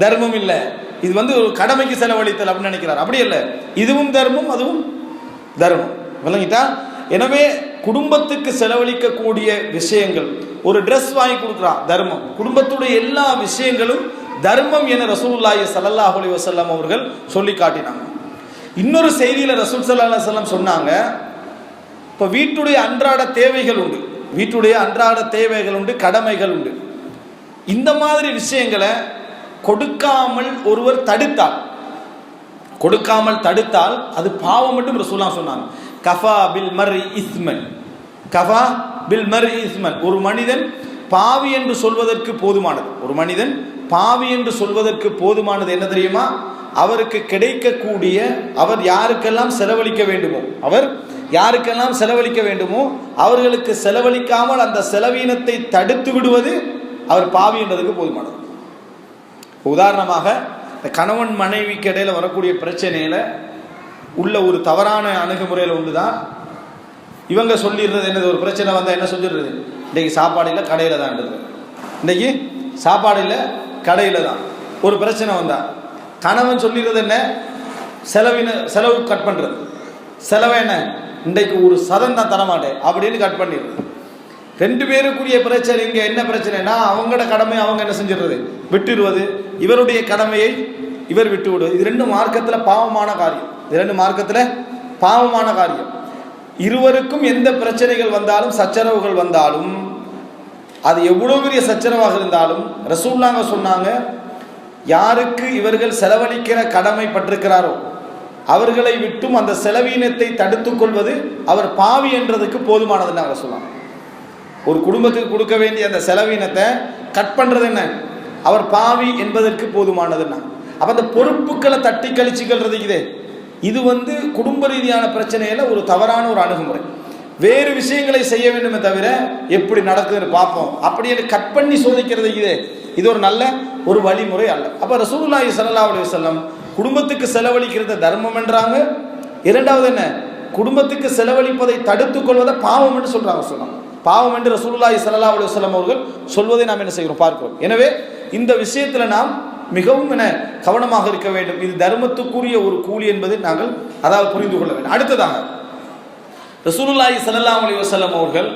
தர்மம் இல்லை, இது ஒரு கடமைக்கு செலவழித்தல் அப்படின்னு நினைக்கிறார். அப்படி இல்லை, இதுவும் தர்மம் அதுவும் தர்மம். விளங்கிட்டா? எனவே குடும்பத்துக்கு செலவழிக்கக்கூடிய விஷயங்கள், ஒரு ட்ரெஸ் வாங்கி கொடுக்குறான் தர்மம், குடும்பத்துடைய எல்லா விஷயங்களும் தர்மம் என ரசூலுல்லாஹி ஸல்லல்லாஹு அலைஹி வஸல்லம் அவர்கள் சொல்லி காட்டினாங்க. இன்னொரு செய்தியில் ரசூல் ஸல்லல்லாஹு அலைஹி வஸல்லம் சொன்னாங்க, இப்போ வீட்டுடைய அன்றாட தேவைகள் உண்டு, வீட்டுடைய அன்றாட தேவைகள் உண்டு, கடமைகள் உண்டு. இந்த மாதிரி விஷயங்களை கொடுக்காமல் ஒருவர் தடுத்தால் அது பாவம் மட்டும் ரசூலுல்லாஹ் சொன்னாங்க. கஃபா பில் மர்இ இஸ்மன், கஃபா பில் மர்இ இஸ்மன். ஒரு மனிதன் பாவி என்று சொல்வதற்கு போதுமானது, ஒரு மனிதன் பாவி என்று சொல்வதற்கு போதுமானது என்ன தெரியுமா? அவருக்கு கிடைக்கக்கூடிய, அவர் யாருக்கெல்லாம் செலவழிக்க வேண்டுமோ அவர்களுக்கு செலவழிக்காமல் அந்த செலவீனத்தை தடுத்து விடுவது அவர் பாவி என்றதுக்கு போதுமானது. உதாரணமாக, இந்த கணவன் மனைவிக்கு இடையில வரக்கூடிய பிரச்சனையில உள்ள ஒரு தவறான அணுகுமுறையில் ஒன்று தான் இவங்க சொல்லிடுறது. என்னது, ஒரு பிரச்சனை வந்தால் என்ன சொல்லிடுறது, இன்றைக்கு சாப்பாடு இல்லை கடையில் தான், இன்றைக்கி சாப்பாடு இல்லை கடையில் தான். ஒரு பிரச்சனை வந்தா கணவன் சொல்லிடுறது என்ன, செலவு கட் பண்ணுறது. செலவை என்ன, இன்றைக்கு ஒரு சதம் தான் தரமாட்டேன் அப்படின்னு கட் பண்ணிடுறது. 2 பேருக்குரிய பிரச்சனை. இங்கே என்ன பிரச்சனைனா, அவங்களோட கடமை அவங்க என்ன செஞ்சிடுறது, விட்டுடுவது, இவருடைய கடமையை இவர் விட்டு விடுவது. இது 2 மார்க்கத்தில் பாவமான காரியம். இருவருக்கும் எந்த பிரச்சனைகள் வந்தாலும், சச்சரவுகள் வந்தாலும், அது எவ்வளவு பெரிய சச்சரவாக இருந்தாலும் ரசூலுல்லாஹ் சொன்னாங்க, யாருக்கு இவர்கள் செலவழிக்கிற கடமை பட்டிருக்கிறாரோ அவர்களை விட்டும் அந்த செலவீனத்தை தடுத்துக் கொள்வது அவர் பாவி என்றதுக்கு போதுமானதுன்னு அவங்க சொன்னாங்க. ஒரு குடும்பத்துக்கு கொடுக்க வேண்டிய அந்த செலவீனத்தை கட் பண்ணுறது என்ன, அவர் பாவி என்பதற்கு போதுமானதுன்னா. அப்போ அந்த பொறுப்புகளை தட்டி கழிச்சுக்கிறது இது குடும்ப ரீதியான பிரச்சனையில் ஒரு தவறான ஒரு அணுகுமுறை. வேறு விஷயங்களை செய்ய வேண்டுமே தவிர எப்படி நடக்குதுன்னு பார்ப்போம் அப்படின்னு கட் பண்ணி சோதிக்கிறது இது ஒரு நல்ல ஒரு வழிமுறை அல்ல. அப்போ ரசூலுல்லாஹி ஸல்லல்லாஹு அலைஹி வஸல்லம் குடும்பத்துக்கு செலவழிக்கிறது தர்மம் என்றாங்க. இரண்டாவது என்ன, குடும்பத்துக்கு செலவழிப்பதை தடுத்துக் கொள்வதை பாவம் என்று சொன்னாங்க. பாவம் என்று ரசூலுல்லாஹி ஸல்லல்லாஹு அலைஹி வஸல்லம் அவர்கள் சொல்வதை நாம் என்ன செய்கிறோம், பார்க்கிறோம். எனவே இந்த விஷயத்தில் நாம் மிகவும் கவனமாக இருக்க வேண்டும். இது தர்மத்துக்குரிய ஒரு கூலி என்பதை நாங்கள் புரிந்து கொள்ள வேண்டும். அடுத்ததாக ரசூலுல்லாஹி ஸல்லல்லாஹு அலைஹி வஸல்லம் அவர்கள்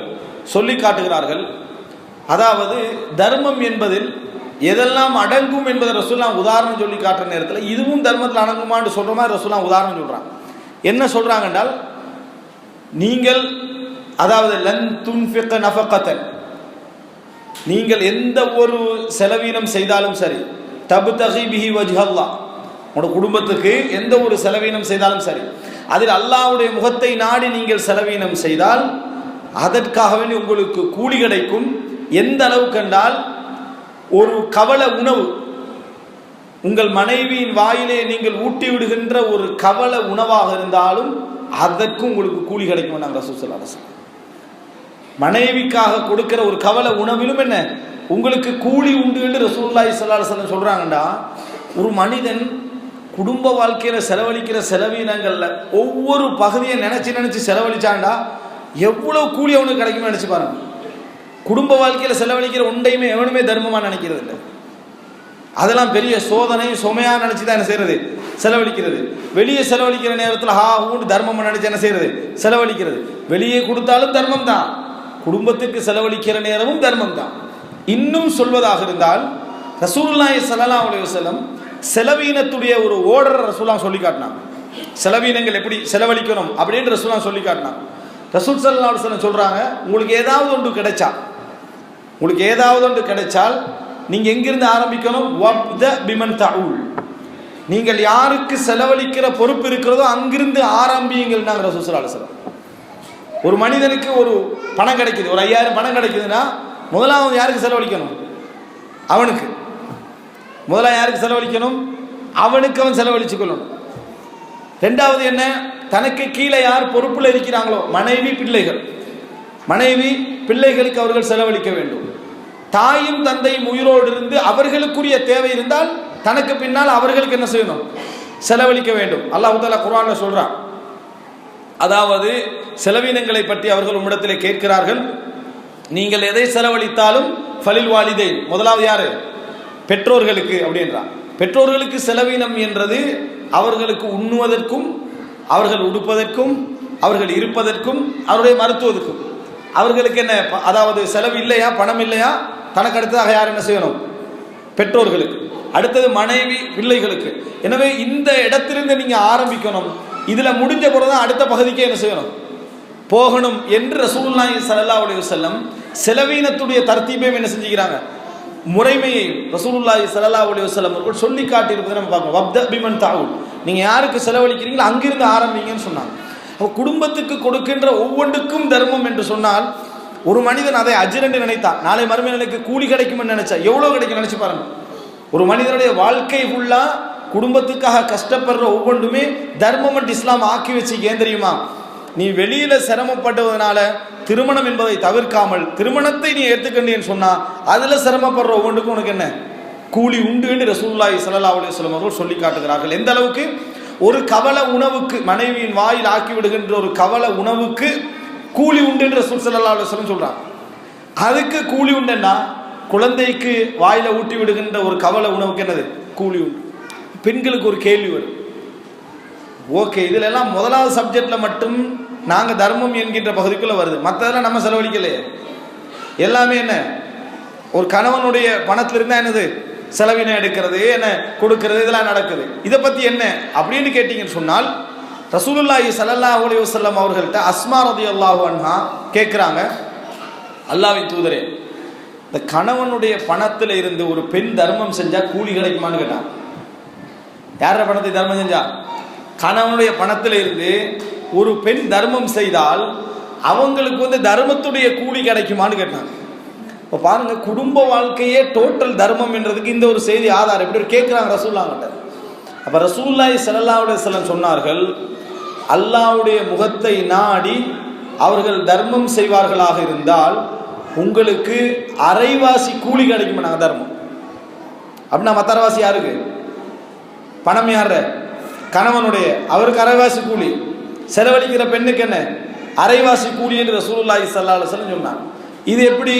சொல்லி காட்டுகிறார்கள், அதாவது தர்மம் என்பதில் எதெல்லாம் அடங்கும் என்பதை ரசூலுல்லாஹ் உதாரணம் சொல்லி காட்டுற நேரத்தில் இதுவும் தர்மத்தில் அடங்குமான்னு சொல்ற மாதிரி ரசூலுல்லாஹ் உதாரணம் சொல்றாங்க. என்ன சொல்றாங்க என்றால், நீங்கள் லன் துன்ஃபிக நஃபகத்தன், நீங்கள் எந்த ஒரு செலவீனம் செய்தாலும் சரி, தப்தகி பிஹி வஜ்ஹல்லாஹ், உங்களோட குடும்பத்துக்கு எந்த ஒரு செலவீனம் செய்தாலும் சரி, அதில் அல்லாஹ்வுடைய முகத்தை நாடி நீங்கள் செலவீனம் செய்தால் அதற்காகவே உங்களுக்கு கூலி கிடைக்கும். எந்த அளவுக்கு என்றால், ஒரு கவல உணவு, உங்கள் மனைவியின் வாயிலே நீங்கள் ஊட்டி விடுகின்ற ஒரு கவல உணவாக இருந்தாலும் அதற்கும் உங்களுக்கு கூலி கிடைக்கும். நாங்கள் ரசூலுல்லாஹி ஸல்லல்லாஹு அலைஹி வஸல்லம் மனைவிக்காக கொடுக்கிற ஒரு கவல உணவிலும் என்ன உங்களுக்கு கூலி உண்டு என்று ரசூலுல்லாஹி ஸல்லல்லாஹு அலைஹி வஸல்லம் சொல்றாங்கடா. ஒரு மனிதன் குடும்ப வாழ்க்கையில் செலவழிக்கிற செலவீனங்கள்ல ஒவ்வொரு பகுதியை நினைச்சு செலவழிச்சாண்டா எவ்வளவு கூலி அவனுக்கு கிடைக்குமே நினைச்சு பாருங்க. குடும்ப வாழ்க்கையில் செலவழிக்கிற ஒன்றையுமே எவனுமே தர்மமாக நினைக்கிறது இல்லை. அதெல்லாம் பெரிய சோதனை சுமையா நினைச்சு தான் என்ன செய்யறது, செலவழிக்கிறது. வெளியே செலவழிக்கிற நேரத்தில் ஊண்டு தர்மம் நினைச்சு என்ன செய்யறது, செலவழிக்கிறது. வெளியே கொடுத்தாலும் தர்மம் தான், குடும்பத்துக்கு செலவழிக்கிற நேரமும் தர்மம் தான். இன்னும் சொல்வதாக இருந்தால் ரசூலுல்லாஹி ஸல்லல்லாஹு அலைஹி வஸல்லம் செலவீனத்துடைய ஒரு ஓர்டர் ரசூலுல்லாஹ் சொல்லி காட்டினாங்க. செலவீனங்கள் எப்படி செலவழிக்கணும் அப்படின்னு ரசூலுல்லாஹ் சொல்லி காட்டினாங்க. ரசூல் ஸல்லல்லாஹு அலைஹி வஸல்லம் சொல்றாங்க, உங்களுக்கு ஏதாவது ஒன்று கிடைச்சால் நீங்க எங்கிருந்து ஆரம்பிக்கணும், வப்த பிமன் தஊல், நீங்கள் யாருக்கு செலவழிக்கிற பொறுப்பு இருக்கிறதோ அங்கிருந்து ஆரம்பியுங்கள். நாங்கள் ரசூல் ஸல்லல்லாஹு அலைஹி வஸல்லம், ஒரு மனிதனுக்கு ஒரு பணம் கிடைக்குது, ஒரு 5000 பணம் கிடைக்குதுன்னா முதலாவது யாருக்கு செலவழிக்கணும், அவனுக்கு முதல்ல யாருக்கு செலவழிக்கணும், அவனுக்கு அவன் செலவழிச்சு கொள்ளணும். ரெண்டாவது என்ன, தனக்கு கீழே யார் பொறுப்பில் இருக்கிறாங்களோ, மனைவி பிள்ளைகளுக்கு அவர்கள் செலவழிக்க வேண்டும். தாயும் தந்தையும் உயிரோடு இருந்து அவர்களுக்குரிய தேவை இருந்தால் தனக்கு பின்னால் அவர்களுக்கு என்ன செய்யணும்? செலவழிக்க வேண்டும். அல்லாஹ் தஆலா குர்ஆன்ல சொல்றான். அதாவது செலவினங்களை பற்றி அவர்கள் உம்மிடத்திலே கேட்கிறார்கள். நீங்கள் எதை செலவழித்தாலும் ஃபலில் வாலிதைன், முதலாவது யாரு? பெற்றோர்களுக்கு அப்படின்றான். பெற்றோர்களுக்கு செலவினம் என்றது அவர்களுக்கு உண்ணுவதற்கும் அவர்கள் உடுப்பதற்கும் அவர்கள் இருப்பதற்கும் அவருடைய மருத்துவதற்கும். அவர்களுக்கு என்ன, அதாவது செலவு இல்லையா, பணம் இல்லையா, தனக்கு அடுத்ததாக யார் என்ன செய்யணும்? பெற்றோர்களுக்கு. அடுத்தது மனைவி, பிள்ளைகளுக்கு. எனவே இந்த இடத்திலிருந்து நீங்க ஆரம்பிக்கணும். இதுல முடிஞ்ச பிறகுதான் அடுத்த பகுதிக்கு என்ன செய்யணும், போகணும் என்று ரசூலுல்லாஹி ஸல்லல்லாஹு அலைஹி வஸல்லம் செலவீனத்துடைய தர்த்தீபை என்ன செஞ்சுக்கிறாங்க, முறைமையை ரசூலுல்லாஹி ஸல்லல்லாஹு அலைஹி வஸல்லம் அவர்கள் சொல்லி காட்டியிருப்பதை நம்ம பார்க்கணும். வப்த பிமன் தஅவுல், நீங்க யாருக்கு செலவழிக்கிறீங்களோ அங்கிருந்து ஆரம்பிங்கன்னு சொன்னாங்க. குடும்பத்துக்கு கொடுக்கின்ற ஒவ்வொன்றுக்கும் தர்மம் என்று சொன்னால், ஒரு மனிதன் அதை அஜ்ர் என்று நினைத்தான், நாளை மறுமை நிலைக்கு கூலி கிடைக்கும் என்று நினைச்சா எவ்வளவு கிடைக்கும் நினைச்சு பாருங்க. ஒரு மனிதனுடைய வாழ்க்கை ஃபுல்லா குடும்பத்துக்காக கஷ்டப்படுற ஒவ்வொன்றுமே தர்மம் என்று இஸ்லாம் ஆக்கி வச்சு. ஏன் தெரியுமா? நீ வெளியில சிரமப்படுவதனால திருமணம் என்பதை தவிர்க்காமல் திருமணத்தை நீ ஏற்றுக்கண்டேன்னு சொன்னா அதுல சிரமப்படுற ஒவ்வொன்றுக்கும் உனக்கு என்ன கூலி உண்டு என்று ரசூலுல்லாஹி ஸல்லல்லாஹு அலைஹி வஸல்லம் அவர்கள் சொல்லி காட்டுகிறார்கள். எந்த அளவுக்கு ஒரு கவல உணவுக்கு, மனைவியின் வாயில் ஆக்கி விடுகின்ற ஒரு கவல உணவுக்கு கூலி உண்டு என்று ரசூல் ஸல்லல்லாஹு அலைஹி வஸல்லம் சொல்றாங்க. அதுக்கு கூலி உண்டுன்னா குழந்தைக்கு வாயில ஊட்டி விடுகின்ற ஒரு கவல உணவுக்கு என்னது கூலி உண்டு. பெண்களுக்கு ஒரு கேள்வி வரும், ஓகே இதுல எல்லாம் முதலாவது சப்ஜெக்ட்ல மட்டும் நாங்க தர்மம் என்கின்ற பகுதிக்குள்ள வருது, மற்றதெல்லாம் நம்ம செலவழிக்கலையே. எல்லாமே என்ன, ஒரு கணவனுடைய பணத்துல இருந்தா என்னது செலவினை எடுக்கிறது, என்ன கொடுக்கிறது, இதெல்லாம் நடக்குது. இதை பத்தி என்ன அப்படின்னு கேட்டீங்கன்னு சொன்னால், ரசூலுல்லாஹி ஸல்லல்லாஹு அலைஹி வஸல்லம் அவர்கள்ட்ட அஸ்மா ரலியல்லாஹு அன்ஹா கேட்கிறாங்க, அல்லாஹ்வின் தூதரே, இந்த கணவனுடைய பணத்துல இருந்து ஒரு பெண் தர்மம் செஞ்சா கூலி கிடைக்குமான்னு கேட்டாங்க. யார பணத்தை தர்மம் செஞ்சா? கணவனுடைய பணத்துல இருந்து ஒரு பெண் தர்மம் செய்தால் அவங்களுக்கு தர்மத்துடைய கூலி கிடைக்குமான்னு கேட்டாங்க. இப்போ பாருங்க, குடும்ப வாழ்க்கையே டோட்டல் தர்மம் என்றதுக்கு இந்த ஒரு செய்தி ஆதாரம். எப்படி கேட்குறாங்க ரசூலுல்லாஹ்கிட்ட. அப்போ ரசூலுல்லாஹி ஸல்லல்லாஹு அலைஹி வஸல்லம் சொன்னார்கள், அல்லாஹ்வுடைய முகத்தை நாடி அவர்கள் தர்மம் செய்வார்களாக இருந்தால் உங்களுக்கு அரைவாசி கூலி கிடைக்கும். நாங்கள் தர்மம் அப்படின்னா மத்தரவாசி யாருக்கு? பணம் யார? கணவனுடைய, அவருக்கு அரைவாசி கூலி. செலவழிக்கிற பெண்ணுக்கு என்ன அரைவாசி கூலி என்று ரசூலுல்லாஹி ஸல்லல்லாஹு அலைஹி வஸல்லம் சொன்னாங்க. இது எப்படி?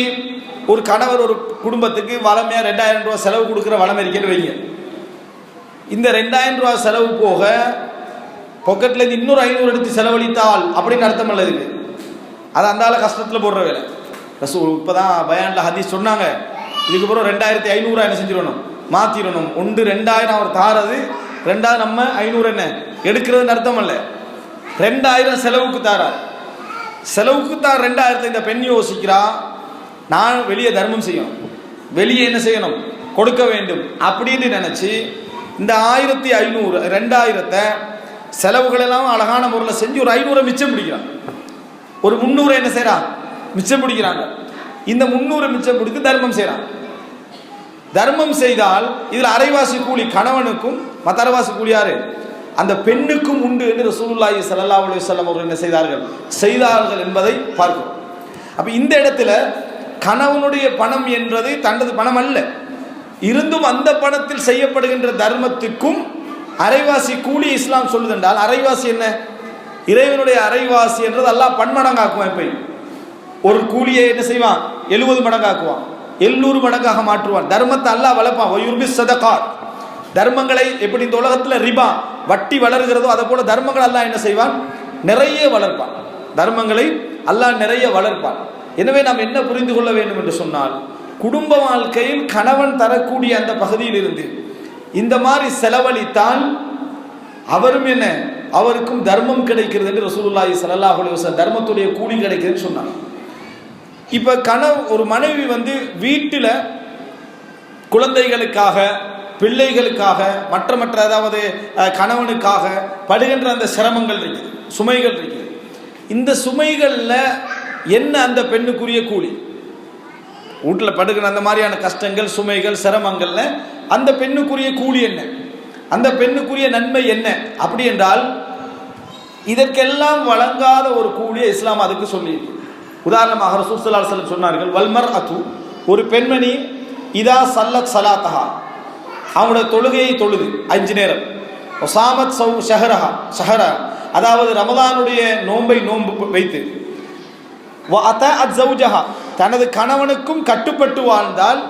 ஒரு கணவர் ஒரு குடும்பத்துக்கு வளமையா 2000 ரூபாய் செலவு கொடுக்குற வளமை இருக்கேன்னு வைங்க. இந்த 2000 ரூபாய் செலவு போக பொக்கெட்ல இருந்து இன்னொரு 500 எடுத்து செலவழித்தால் அப்படின்னு அர்த்தம் அல்ல இருக்கு. அது அந்த ஆள கஷ்டத்துல போடுற வேலை. ரசூல் இப்பதான் பயான்ல ஹதீஸ் சொன்னாங்க, இதுக்கு பிறகு 2500 என்ன செஞ்சிடணும், மாத்திரணும். 2000 அவர் தாரது, 2 நம்ம 500 என்ன எடுக்கிறதுன்னு அர்த்தம் அல்ல. 2000 செலவுக்கு தாரார். செலவுக்கு தார் 2000 இந்த பெண் யோசிக்கிறா, நான் வெளியே தர்மம் செய்யணும், வெளியே என்ன செய்யணும், கொடுக்க வேண்டும் அப்படின்னு நினைச்சு இந்த 1500 2000 செலவுகள் எல்லாம் அழகான முறையில் செஞ்சு ஒரு 500 மிச்சம் பிடிக்கிறான். ஒரு 300 என்ன செய்யறான், மிச்சம் பிடிக்கிறாங்க. இந்த 300 மிச்சம் பிடித்து தர்மம் செய்யறான். தர்மம் செய்தால் இதில் அரைவாசி கூலி கணவனுக்கும் மற்ற அரைவாசி கூலி யாரு, அந்த பெண்ணுக்கும் உண்டு என்று ரசூலுல்லாஹி ஸல்லல்லாஹு அலைஹி வஸல்லம் அவர்கள் என்ன செய்தார்கள் என்பதை பார்க்கிறோம். அப்ப இந்த இடத்துல கணவனுடைய பணம் என்றது தனது பணம் அல்ல, இருந்தும் அந்த பணத்தில் செய்யப்படுகின்ற தர்மத்துக்கும் அரைவாசி கூலி இஸ்லாம் சொல்லுதென்றால், அரைவாசி என்ன, இறைவனுடைய அரைவாசி என்றது அல்லாஹ் பன்மடங்காக்குவான். இப்ப ஒரு கூலியை என்ன செய்வான், 70 மடங்காக்குவான், 700 மடங்காக மாற்றுவான். தர்மத்தை அல்லாஹ் வளர்ப்பான். வயுர்பி ஸதகாத், தர்மங்களை எப்படி இந்த உலகத்தில் ரிபா வட்டி வளர்கிறதோ அதை போல தர்மங்கள் அல்லாஹ் என்ன செய்வான், நிறைய வளர்ப்பான். தர்மங்களை அல்லாஹ் நிறைய வளர்ப்பான். எனவே நாம் என்ன புரிந்து கொள்ள வேண்டும் என்று சொன்னால், குடும்ப வாழ்க்கையில் கணவன் தரக்கூடிய அந்த பகுதியில் இருந்து இந்த மாதிரி செலவழித்தால் அவரும் என்ன, அவருக்கும் தர்மம் கிடைக்கிறது என்று ரசூலுல்லாஹி ஸல்லல்லாஹு அலைஹி வஸல்லம் தர்மத்துடைய கூலி கிடைக்கிறதுன்னு சொன்னாங்க. இப்ப ஒரு மனைவி வீட்டில் குழந்தைகளுக்காக, பிள்ளைகளுக்காக, மற்ற அதாவது கணவனுக்காக படுகின்ற அந்த சிரமங்கள் இருக்குது, சுமைகள் இருக்குது. இந்த சுமைகள்ல என்ன அந்த பெண்ணுக்குரிய கூலி, வீட்டில் படுகிற அந்த மாதிரியான கஷ்டங்கள், சுமைகள், சிரமங்கள்ல அந்த பெண்ணுக்குரிய கூலி என்ன, அந்த பெண்ணுக்குரிய நன்மை என்ன? அப்படி என்றால் இதற்கெல்லாம் வழங்காத ஒரு கூலியை இஸ்லாம் அதுக்கு சொல்லி, உதாரணமாக ரசூல் ஸல்லல்லாஹு அலைஹி வஸல்லம் சொன்னார்கள், வல்மர் அத்து ஒரு பெண்மணி இதா சல்லத் சலாத்தஹா, அவங்களோட தொழுகையை தொழுது 5 நேரம், ஒசாமத் ஷஹரஹா அதாவது ரமதானுடைய நோன்பு வைத்து, தனது கணவனுக்கும் கட்டுப்பட்டு வாழ்ந்தால்,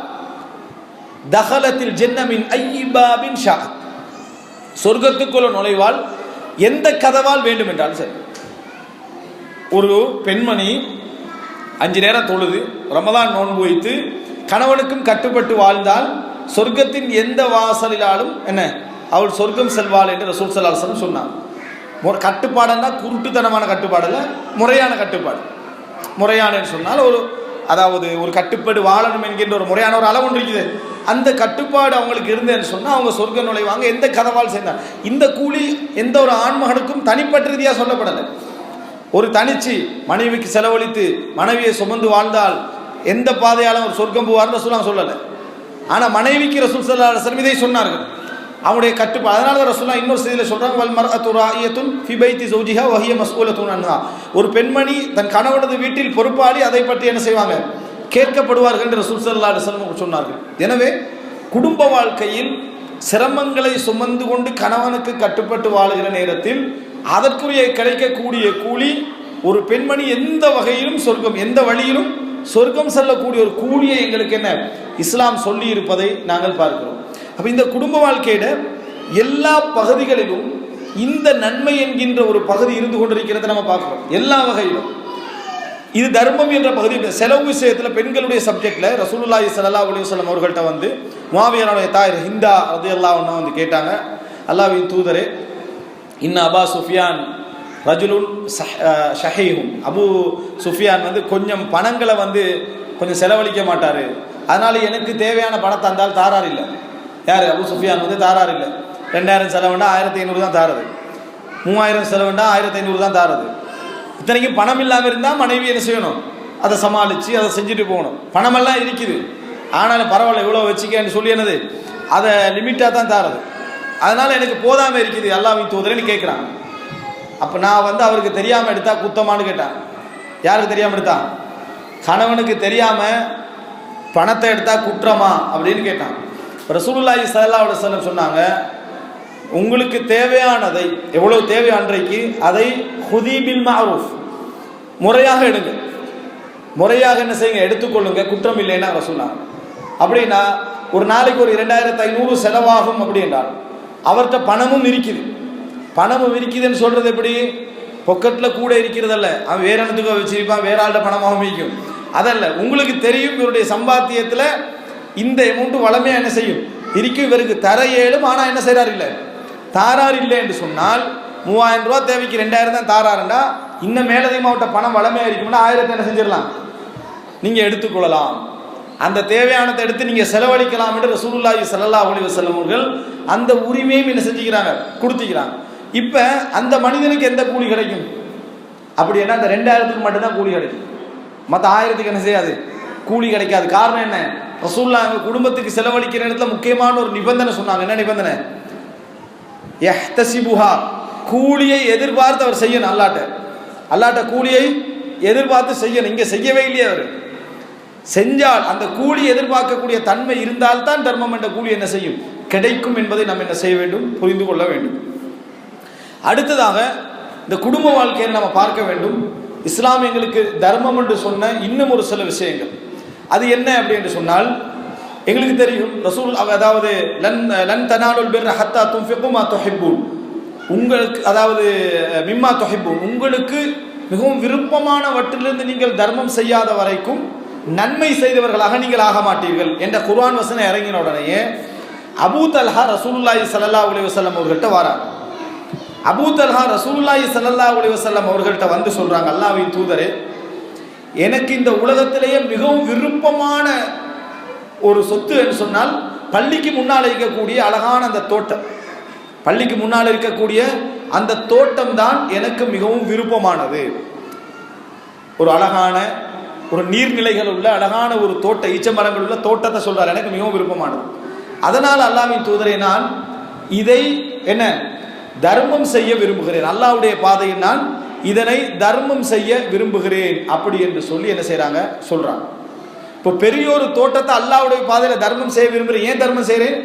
தஹலத்தில் ஜன்னமின் ஐபாபின் ஷா, சொர்க்கத்துக்குள்ள நுழைவாள் எந்த கதவால் வேண்டும் என்றால் சரி. ஒரு பெண்மணி 5 நேரம் தொழுது ரமதான் நோன்பு வைத்து கணவனுக்கும் கட்டுப்பட்டு வாழ்ந்தால் சொர்க்கத்தின் எந்த வாசலிலாலும் என்ன அவள் சொர்க்கம் செல்வாள் என்று ரசூல் ஸல்லல்லாஹு அலைஹி வஸல்லம் சொன்னார். கட்டுப்பாடுன்னா குருட்டுத்தனமான கட்டுப்பாடு இல்லை, முறையான கட்டுப்பாடு. முறையானன்னு சொன்னால் அதாவது ஒரு கட்டுப்பாடு வாழணும் என்கின்ற ஒரு முறையான ஒரு அளவு ஒன்று இருக்குது. அந்த கட்டுப்பாடு அவங்களுக்கு இருந்தேன்னு சொன்னால் அவங்க சொர்க்க நுழைவாங்க எந்த கதவால் சேர்ந்தால். இந்த கூலி எந்த ஒரு ஆண்மகனுக்கும் தனிப்பட்ட ரீதியாக சொல்லப்படலை. ஒரு தனிச்சு மனைவிக்கு செலவழித்து மனைவியை சுமந்து வாழ்ந்தால் எந்த பாதையாலும் ஒரு சொர்க்கம் போவார்னு ரசூலுல்லாஹ் சொல்லலை. ஆனால் மனைவிக்கு ரசூல் ஸல்லல்லாஹு அலைஹி வஸல்லம் இதை சொன்னார்கள், அவங்களுடைய கட்டுப்பாடு. அதனால தான் ரசூலுல்லாஹ் இன்னொரு செய்தியில் சொல்றாங்க, வல் மர்அத்து ராயியத்துன் ஃபி பைத்தி ஸௌஜிஹா வ ஹிய மஸ்ஊலத்துன் அன்ஹா. ஒரு பெண்மணி தன் கணவனது வீட்டில் பொறுப்பாளி, அதை பற்றி என்ன செய்வாங்க, கேட்கப்படுவார்கள் என்று ரசூல் ஸல்லல்லாஹு அலைஹி வஸல்லம் சொன்னார்கள். எனவே குடும்ப வாழ்க்கையில் சிரமங்களை சுமந்து கொண்டு கணவனுக்கு கட்டுப்பட்டு வாழுகிற நேரத்தில் அதற்குரிய கிடைக்கக்கூடிய கூலி, ஒரு பெண்மணி எந்த வகையிலும் சொர்க்கம், எந்த வழியிலும் சொர்க்கம் செல்லக்கூடிய ஒரு கூலியை எங்களுக்கு என்ன இஸ்லாம் சொல்லி இருப்பதை நாங்கள் பார்க்கிறோம். அப்ப இந்த குடும்ப வாழ்க்கையில எல்லா பகுதிகளிலும் இந்த நன்மை என்கின்ற ஒரு பகுதி இருந்து கொண்டிருக்கிறத நம்ம பார்க்கிறோம். எல்லா வகையிலும் இது தர்மம் என்ற பகுதி. செலவு விஷயத்தில் பெண்களுடைய சப்ஜெக்ட்ல ரசூலுல்லாஹி ஸல்லல்லாஹு அலைஹி வஸல்லம் அவர்கள்ட்ட வந்து முஆவியாவுடைய தாய் ஹிந்தா ரலியல்லாஹு அன்ஹா வந்து கேட்டாங்க, அல்லாஹ்வின் தூதரே, இன்ன அபா சுஃபியான் ரஜுலுன் ஷஹீஹும், அபு சுஃபியான் வந்து கொஞ்சம் பணங்களை வந்து கொஞ்சம் செலவழிக்க மாட்டார், அதனால எனக்கு தேவையான பணத்தை தந்தால் தாரார் இல்லை. யார்? அபு சுஃபியான் வந்து தாரார் இல்லை. 2000 செலவுண்டா 1500 தான் தாரது, 3000 செலவுண்டா 1500 தான் தாரது. இத்தனைக்கும் பணம் இல்லாமல் இருந்தால் மனைவி என்ன செய்யணும், அதை சமாளித்து அதை செஞ்சுட்டு போகணும். பணமெல்லாம் இருக்குது, ஆனாலும் பரவாயில்ல இவ்வளோ வச்சுக்கன்னு சொல்லி என்னது அதை லிமிட்டாக தான் தாரது. அதனால் எனக்கு போதாமல் இருக்குது அல்லாஹ்வின் தூதரேன்னு கேட்குறான். அப்போ நான் வந்து அவருக்கு தெரியாமல் எடுத்தா குத்தமானு கேட்டான். யாருக்கு தெரியாமல் எடுத்தான்? கணவனுக்கு தெரியாமல் பணத்தை எடுத்தா குற்றமா அப்படின்னு கேட்டான். ரசூலுல்லாஹி ஸல்லல்லாஹு அலைஹி வஸல்லம் சொன்னாங்க, உங்களுக்கு தேவையானதை எவ்வளவு தேவை அன்றைக்கு அதை ஹுதி பில் மஅரூஃப், முறையாக எடுங்க, முறையாக என்ன செய்யுங்க, எடுத்துக்கொள்ளுங்க, குற்றம் இல்லைன்னா ரசூலுல்லாஹ். அப்படின்னா ஒரு நாளைக்கு ஒரு 2500 செலவாகும் அப்படின்றால் அவர்கிட்ட பணமும் இருக்குது. பணமும் இருக்குதுன்னு சொல்றது எப்படி? பொக்கெட்டில் கூட இருக்கிறதல்ல, அவன் வேற இடத்துக்கு வச்சிருப்பான், வேற ஆள்கிட்ட பணமாகவும் வைக்கும், அதல்ல. உங்களுக்கு தெரியும் இவருடைய சம்பாத்தியத்தில் இந்த அமௌண்ட் வளமையாக என்ன செய்யும் இருக்கும், இவருக்கு தர இயலும், ஆனால் என்ன செய்கிறார் இல்லை, தாரார் இல்லை என்று சொன்னால் 3000 ரூபா தேவைக்கு 2000 தான் தாராருண்டா, இன்னும் மேலதிகமாவட்ட பணம் வளமையாக இருக்கும்னா 1000 என்ன செஞ்சிடலாம், நீங்கள் எடுத்துக்கொள்ளலாம், அந்த தேவையானதை எடுத்து நீங்கள் செலவழிக்கலாம் என்று ரசூலுல்லாஹி ஸல்லல்லாஹு அலைஹி வஸல்லம் அவர்கள் அந்த உரிமையும் என்ன செஞ்சுக்கிறாங்க, கொடுத்துக்கிறாங்க. இப்போ அந்த மனிதனுக்கு எந்த கூலி கிடைக்கும்? அப்படின்னா அந்த 2000க்கு மட்டும்தான் கூலி கிடைக்கும், மற்ற 1000க்கு என்ன செய்யாது, கூலி கிடைக்காது. காரணம் என்ன? ரசூலுல்லாஹ் அவங்க குடும்பத்துக்கு செலவழிக்கிற இடத்துல முக்கியமான ஒரு நிபந்தனை சொன்னாங்க. என்ன நிபந்தனை? யஹ்தசிபுஹா, கூலியை எதிர்பார்த்து அவர் செய்யணும். அல்லாட்ட கூலியை எதிர்பார்த்து செய்யணும். இங்கே செய்யவே இல்லையே அவர். செஞ்சால் அந்த கூலி எதிர்பார்க்கக்கூடிய தன்மை இருந்தால்தான் தர்மம் என்ற கூலி என்ன செய்யும், கிடைக்கும் என்பதை நாம் என்ன செய்ய வேண்டும், புரிந்து கொள்ள வேண்டும். அடுத்ததாக இந்த குடும்ப வாழ்க்கையை நம்ம பார்க்க வேண்டும். இஸ்லாம் எங்களுக்கு தர்மம் என்று சொன்ன இன்னும் ஒரு சில விஷயங்கள், அது என்ன அப்படின்னு சொன்னால், எங்களுக்கு தெரியும் ரசூல் அதாவது லன் தனாலுல் பிர்ர ஹத்தா துன்ஃபிகு மா துஹிப்பூன், உங்களுக்கு அதாவது மிம்மா துஹிப்பூன், உங்களுக்கு மிகவும் விருப்பமானவற்றிலிருந்து நீங்கள் தர்மம் செய்யாத வரைக்கும் நன்மை செய்தவர்களாக நீங்கள் ஆக மாட்டீர்கள் என்ற குர்ஆன் வசனம் இறங்கின உடனேயே அபூ தல்ஹா ரசூலுல்லாஹி ஸல்லல்லாஹு அலைஹி வஸல்லம் அவர்கள்ட்ட வராங்க. அபூ தல்ஹா ரசூலுல்லாஹி ஸல்லல்லாஹு அலைஹி வஸல்லம் அவர்கள்ட்ட வந்து சொல்றாங்க, அல்லாஹ்வின் தூதரே, எனக்கு இந்த உலகத்திலேயே மிகவும் விருப்பமான ஒரு சொத்து என்று சொன்னால் பள்ளிக்கு முன்னால் இருக்கக்கூடிய அழகான அந்த தோட்டம், பள்ளிக்கு முன்னால் இருக்கக்கூடிய அந்த தோட்டம் தான் எனக்கு மிகவும் விருப்பமானது. ஒரு அழகான ஒரு நீர்நிலைகள் உள்ள அழகான ஒரு தோட்ட ஈச்ச மரங்கள் உள்ள தோட்டத்தை சொல்றார், எனக்கு மிகவும் விருப்பமானது. அதனால் அல்லாஹ்வின் தூதரை நான் இதை என்ன தர்மம் செய்ய விரும்புகிறேன், அல்லாஹ்வுடைய பாதையில் நான் இதனை தர்மம் செய்ய விரும்புகிறேன் அப்படி என்று சொல்லி என்ன செய்யறாங்க, சொல்றாங்க. இப்போ பெரிய ஒரு தோட்டத்தை அல்லாஹ்வுடைய பாதையில் தர்மம் செய்ய விரும்புகிறேன். ஏன் தர்மம் செய்கிறேன்?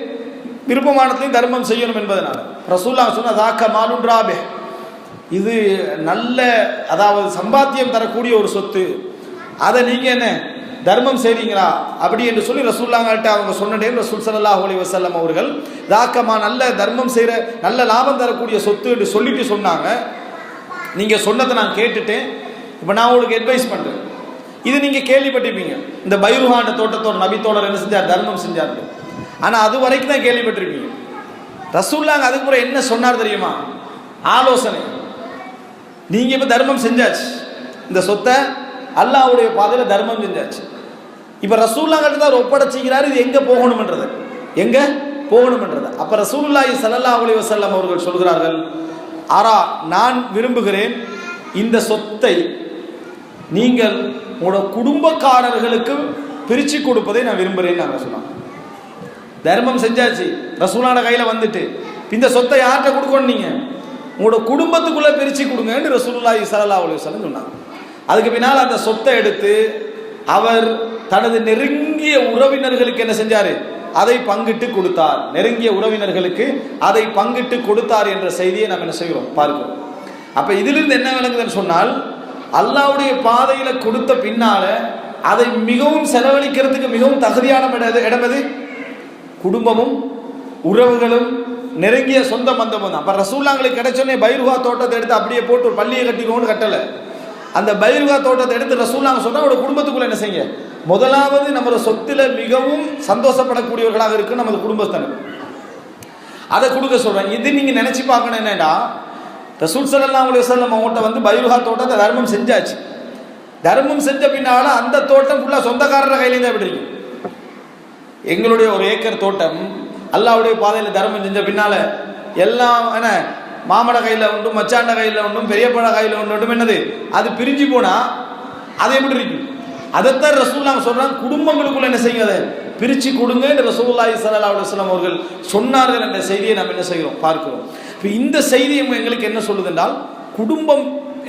விருப்பமானத்தையும் தர்மம் செய்யணும் என்பதனால. ரசூலுல்லாஹ் சொன்ன தாக்க மாலுன் ராபிஹ், இது நல்ல அதாவது சம்பாத்தியம் தரக்கூடிய ஒரு சொத்து, அதை நீங்க என்ன தர்மம் செய்றீங்களா அப்படி என்று சொல்லி ரசூலுல்லாஹ்கிட்ட அவங்க சொன்ன டைம் ரசூல் ஸல்லல்லாஹு அலைஹி வஸல்லம் அவர்கள் தாக்கமா நல்ல தர்மம் செய்கிற நல்ல லாபம் தரக்கூடிய சொத்து என்று சொல்லிட்டு சொன்னாங்க. நீங்க சொன்னதை நான் கேட்டுட்டேன், இப்போ நான் உங்களுக்கு அட்வைஸ் பண்றேன். இது நீங்க கேள்விப்பட்டிருப்பீங்க, இந்த பைருஹாண்ட தோட்டத்தோட நபித்தோழர் என்ன செஞ்சார்? தர்மம் செஞ்சார். ஆனா அது வரைக்கும் தான் கேள்விப்பட்டிருப்பீங்க. ரசூலுல்லாஹ் அதுக்கு கூட என்ன சொன்னார் தெரியுமா? ஆலோசனை. நீங்க இப்ப தர்மம் செஞ்சாச்சு, இந்த சொத்தை அல்லாஹ்வுடைய பாதையில தர்மம் செஞ்சாச்சு. இப்ப ரசூலுல்லாஹ் கிட்ட தான் ஒப்படைச்சிக்கிறாரு, இது எங்க போகணும்ன்றது, எங்க போகணும்ன்றது. அப்ப ரசூலுல்லாஹி ஸல்லல்லாஹு அலைஹி வஸல்லம் அவர்கள் சொல்கிறார்கள், ஆரா நான் விரும்புகிறேன் இந்த சொத்தை நீங்கள் உங்களோட குடும்பக்காரர்களுக்கு பிரிச்சு கொடுப்பதை நான் விரும்புகிறேன்னு நாங்கள் சொன்னாங்க. தர்மம் செஞ்சாச்சு, ரசூலான கையில் வந்துட்டு இந்த சொத்தை யார்கிட்ட கொடுக்கணும்? நீங்க உங்களோட குடும்பத்துக்குள்ள பிரிச்சு கொடுங்கன்னு ரசூலுல்லாஹி ஸல்லல்லாஹு அலைஹி வஸல்லம் சொன்னாங்க. அதுக்கு பின்னால் அந்த சொத்தை எடுத்து அவர் தனது நெருங்கிய உறவினர்களுக்கு என்ன செஞ்சாரு? அதை பங்கிட்டு கொடுத்தார். நெருங்கிய உறவினர்களுக்கு அதை பங்கிட்டு கொடுத்தார் என்ற செய்தியை நாம் என்ன செய்கிறோம்? பார்க்கிறோம். அப்ப இதிலிருந்து என்ன விளங்குதுன்னு சொன்னால், அல்லாஹ்வுடைய பாதையில கொடுத்த பின்னால அதை மிகவும் செலவழிக்கிறதுக்கு மிகவும் தகுதியான இடம் எது? குடும்பமும் உறவுகளும் நெருங்கிய சொந்த பந்தமும் தான். அப்ப ரசூலுல்லாஹ்களுக்கு கிடைச்சோன்னே பைருஹா தோட்டத்தை எடுத்து அப்படியே போட்டு ஒரு பள்ளியை கட்டிக்கோன்னு கட்டல. அந்த பைருஹா தோட்டத்தை எடுத்து ரசூலுல்லாஹ் சொன்னா அவரோட குடும்பத்துக்குள்ள என்ன செய்ய? முதலாவது நம்ம சொத்துல மிகவும் சந்தோஷப்படக்கூடியவர்களாக இருக்கு நமது குடும்பத்தினர், அதை கொடுக்க சொல்றேன். இது நீங்க நினைச்சு பார்க்கணும். என்னடா ரசூல் ஸல்லல்லாஹு அலைஹி வஸல்லம் அவங்கள்ட்ட வந்து பைருஹா தோட்டத்தை தர்மம் செஞ்சாச்சு. தர்மம் செஞ்ச பின்னால அந்த தோட்டம் ஃபுல்லா சொந்தக்காரர் கையிலேருந்து எப்படி இருக்கு? எங்களுடைய ஒரு ஏக்கர் தோட்டம் அல்லாஹ்வுடைய பாதையில் தர்மம் செஞ்ச பின்னால எல்லாம் என்ன மாமட கையில் உண்டும், மச்சாண்ட கையில் உண்டும், பெரியப்பட கையில் உண்டும், என்னது அது பிரிஞ்சு போனா அது எப்படி இருக்கும்? அதைத்தான் ரசூலுல்லாஹ் சொல்றாங்க, குடும்பங்களுக்குள்ள என்ன செய்யுங்க, அதை பிரிச்சு கொடுங்க என்று ரசூலுல்லாஹி ஸல்லல்லாஹு அலைஹி வஸல்லம் அவர்கள் சொன்னார்கள் என்ற செய்தியை நாம் என்ன செய்கிறோம்? பார்க்கிறோம். இப்போ இந்த செய்தி எங்களுக்கு என்ன சொல்லுது என்றால், குடும்பம்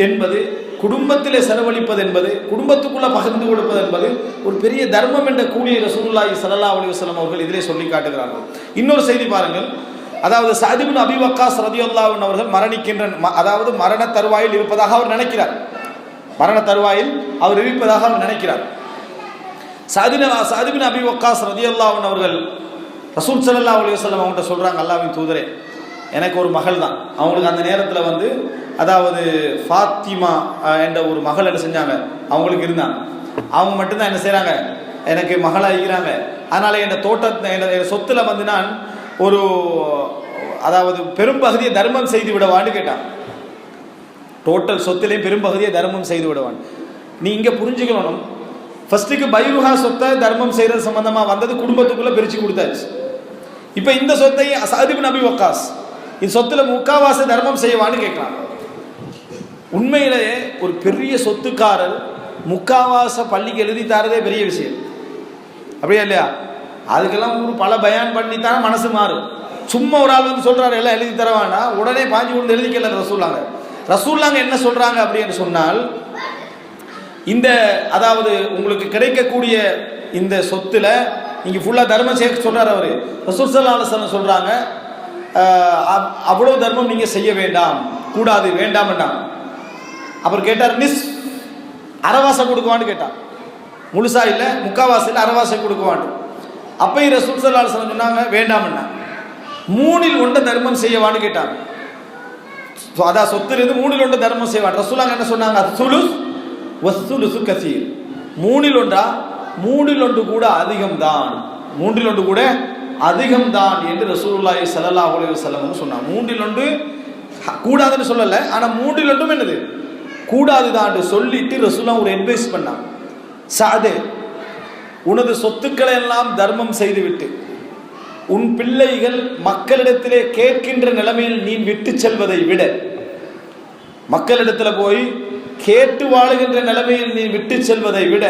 என்பது, குடும்பத்திலே செலவழிப்பது என்பது, குடும்பத்துக்குள்ள பகிர்ந்து கொடுப்பது என்பது ஒரு பெரிய தர்மம் என்ற கூலியை ரசூலுல்லாஹி ஸல்லல்லாஹு அலைஹி வஸல்லம் அவர்கள் இதிலே சொல்லி காட்டுகிறார்கள். இன்னொரு செய்தி பாருங்கள். அதாவது சஅத் இப்னு அபி வக்காஸ் ரலியல்லாஹு அன்ஹு அவர்கள் மரணிக்கின்ற, அதாவது மரண தருவாயில் இருப்பதாக அவர் நினைக்கிறார். மரண தருவாயில் அவர் இருப்பதாக அவர் நினைக்கிறார். சஅத் இப்னு அபி வக்காஸ் ரலியல்லாஹு அன்ஹு அவர்கள் ரசூல் ஸல்லல்லாஹு அலைஹி வஸல்லம் அவங்கள்ட்ட சொல்றாங்க, அல்லாஹ்வின் தூதரே, எனக்கு ஒரு மகள் தான். அவங்களுக்கு அந்த நேரத்தில் வந்து அதாவது ஃபாத்திமா என்ற ஒரு மகள் என்ன செஞ்சாங்க, அவங்களுக்கு இருந்தாங்க. அவங்க மட்டும்தான் என்ன செய்கிறாங்க, எனக்கு மகளாக இருக்கிறாங்க. அதனால் என் தோட்டத்தை என் சொத்தில் வந்து நான் ஒரு அதாவது பெரும்பகுதியை தர்மம் செய்து விடவான்னு கேட்டான். டோட்டல் சொத்திலே பெரும்பகுதியை தர்மம் செய்து விடுவான். நீ இங்கே புரிஞ்சுக்கணும், ஃபர்ஸ்ட்டுக்கு பைருஹா சொத்தை தர்மம் செய்கிறது சம்பந்தமாக வந்தது குடும்பத்துக்குள்ளே பிரித்து கொடுத்தாச்சு. இப்போ இந்த சொத்தை சஅத் இப்னு அபி வக்காஸ் இந்த சொத்தில் முக்காவாசி தர்மம் செய்வான்னு கேட்கலாம். உண்மையிலேயே ஒரு பெரிய சொத்துக்காரர் முக்காவாச பள்ளிக்கு எழுதி தரதே பெரிய விஷயம், அப்படியா இல்லையா? அதுக்கெல்லாம் ஒரு பல பயான் பண்ணித்தானே மனசு மாறும். சும்மா ஒரு ஆள் வந்து சொல்றாரு எல்லாம் எழுதி தரவானா, உடனே பாஞ்சு கொண்டு எழுதிக்கல ரசூலுல்லாஹ் என்ன சொல்றாங்க அப்படின்னு சொன்னால், இந்த அதாவது உங்களுக்கு கிடைக்கக்கூடிய இந்த சொத்துல நீங்க ஃபுல்லா தர்மம் சேர்க்க சொல்றாரு அவரு. ரசூல் ஸல்லல்லாஹு அலைஹி வஸல்லம் சொல்றாங்க, அவ்வளவு தர்மம் நீங்க செய்ய வேண்டாம், கூடாது, வேண்டாம் வேண்டாம். அப்புறம் கேட்டார், நிஸ் அரைவாசம் கொடுக்குவான்னு கேட்டார். முழுசா இல்லை, முக்காவாசியில் அரைவாசம் கொடுக்குவான்னு. அப்பயும் ரசூல் ஸல்லல்லாஹு அலைஹி வஸல்லம் சொன்னாங்க வேண்டாம்னா. 1/3 தர்மம் செய்யவான்னு கேட்டாங்க. அதான் சொத்துலேருந்து 1/3 தர்மம் செய்வான். ரசூலுல்லாஹ் என்ன சொன்னாங்க, சுலுஸ் வஸ்ஸுலுசு கஸீர், 1/3 கூட அதிகம்தான், 1/3 கூட அதிகம்தான் என்று ரசூலுல்லாஹி ஸல்லல்லாஹு அலைஹி வஸல்லம் சொன்னாங்க. 1/3 கூடாதுன்னு சொல்லலை, ஆனால் 1/3 என்னது கூடாதுதான் சொல்லிட்டு ரசூலுல்லாஹ் ஒரு அட்வைஸ் பண்ணாங்க. சஅதே, உனது சொத்துக்களை எல்லாம் தர்மம் செய்துவிட்டு உன் பிள்ளைகள் மக்களிடத்திலே கேட்கின்ற நிலைமையில் நீ விட்டு செல்வதை விட, மக்களிடத்தில் போய் கேட்டு வாழுகின்ற நிலைமையில் நீ விட்டு செல்வதை விட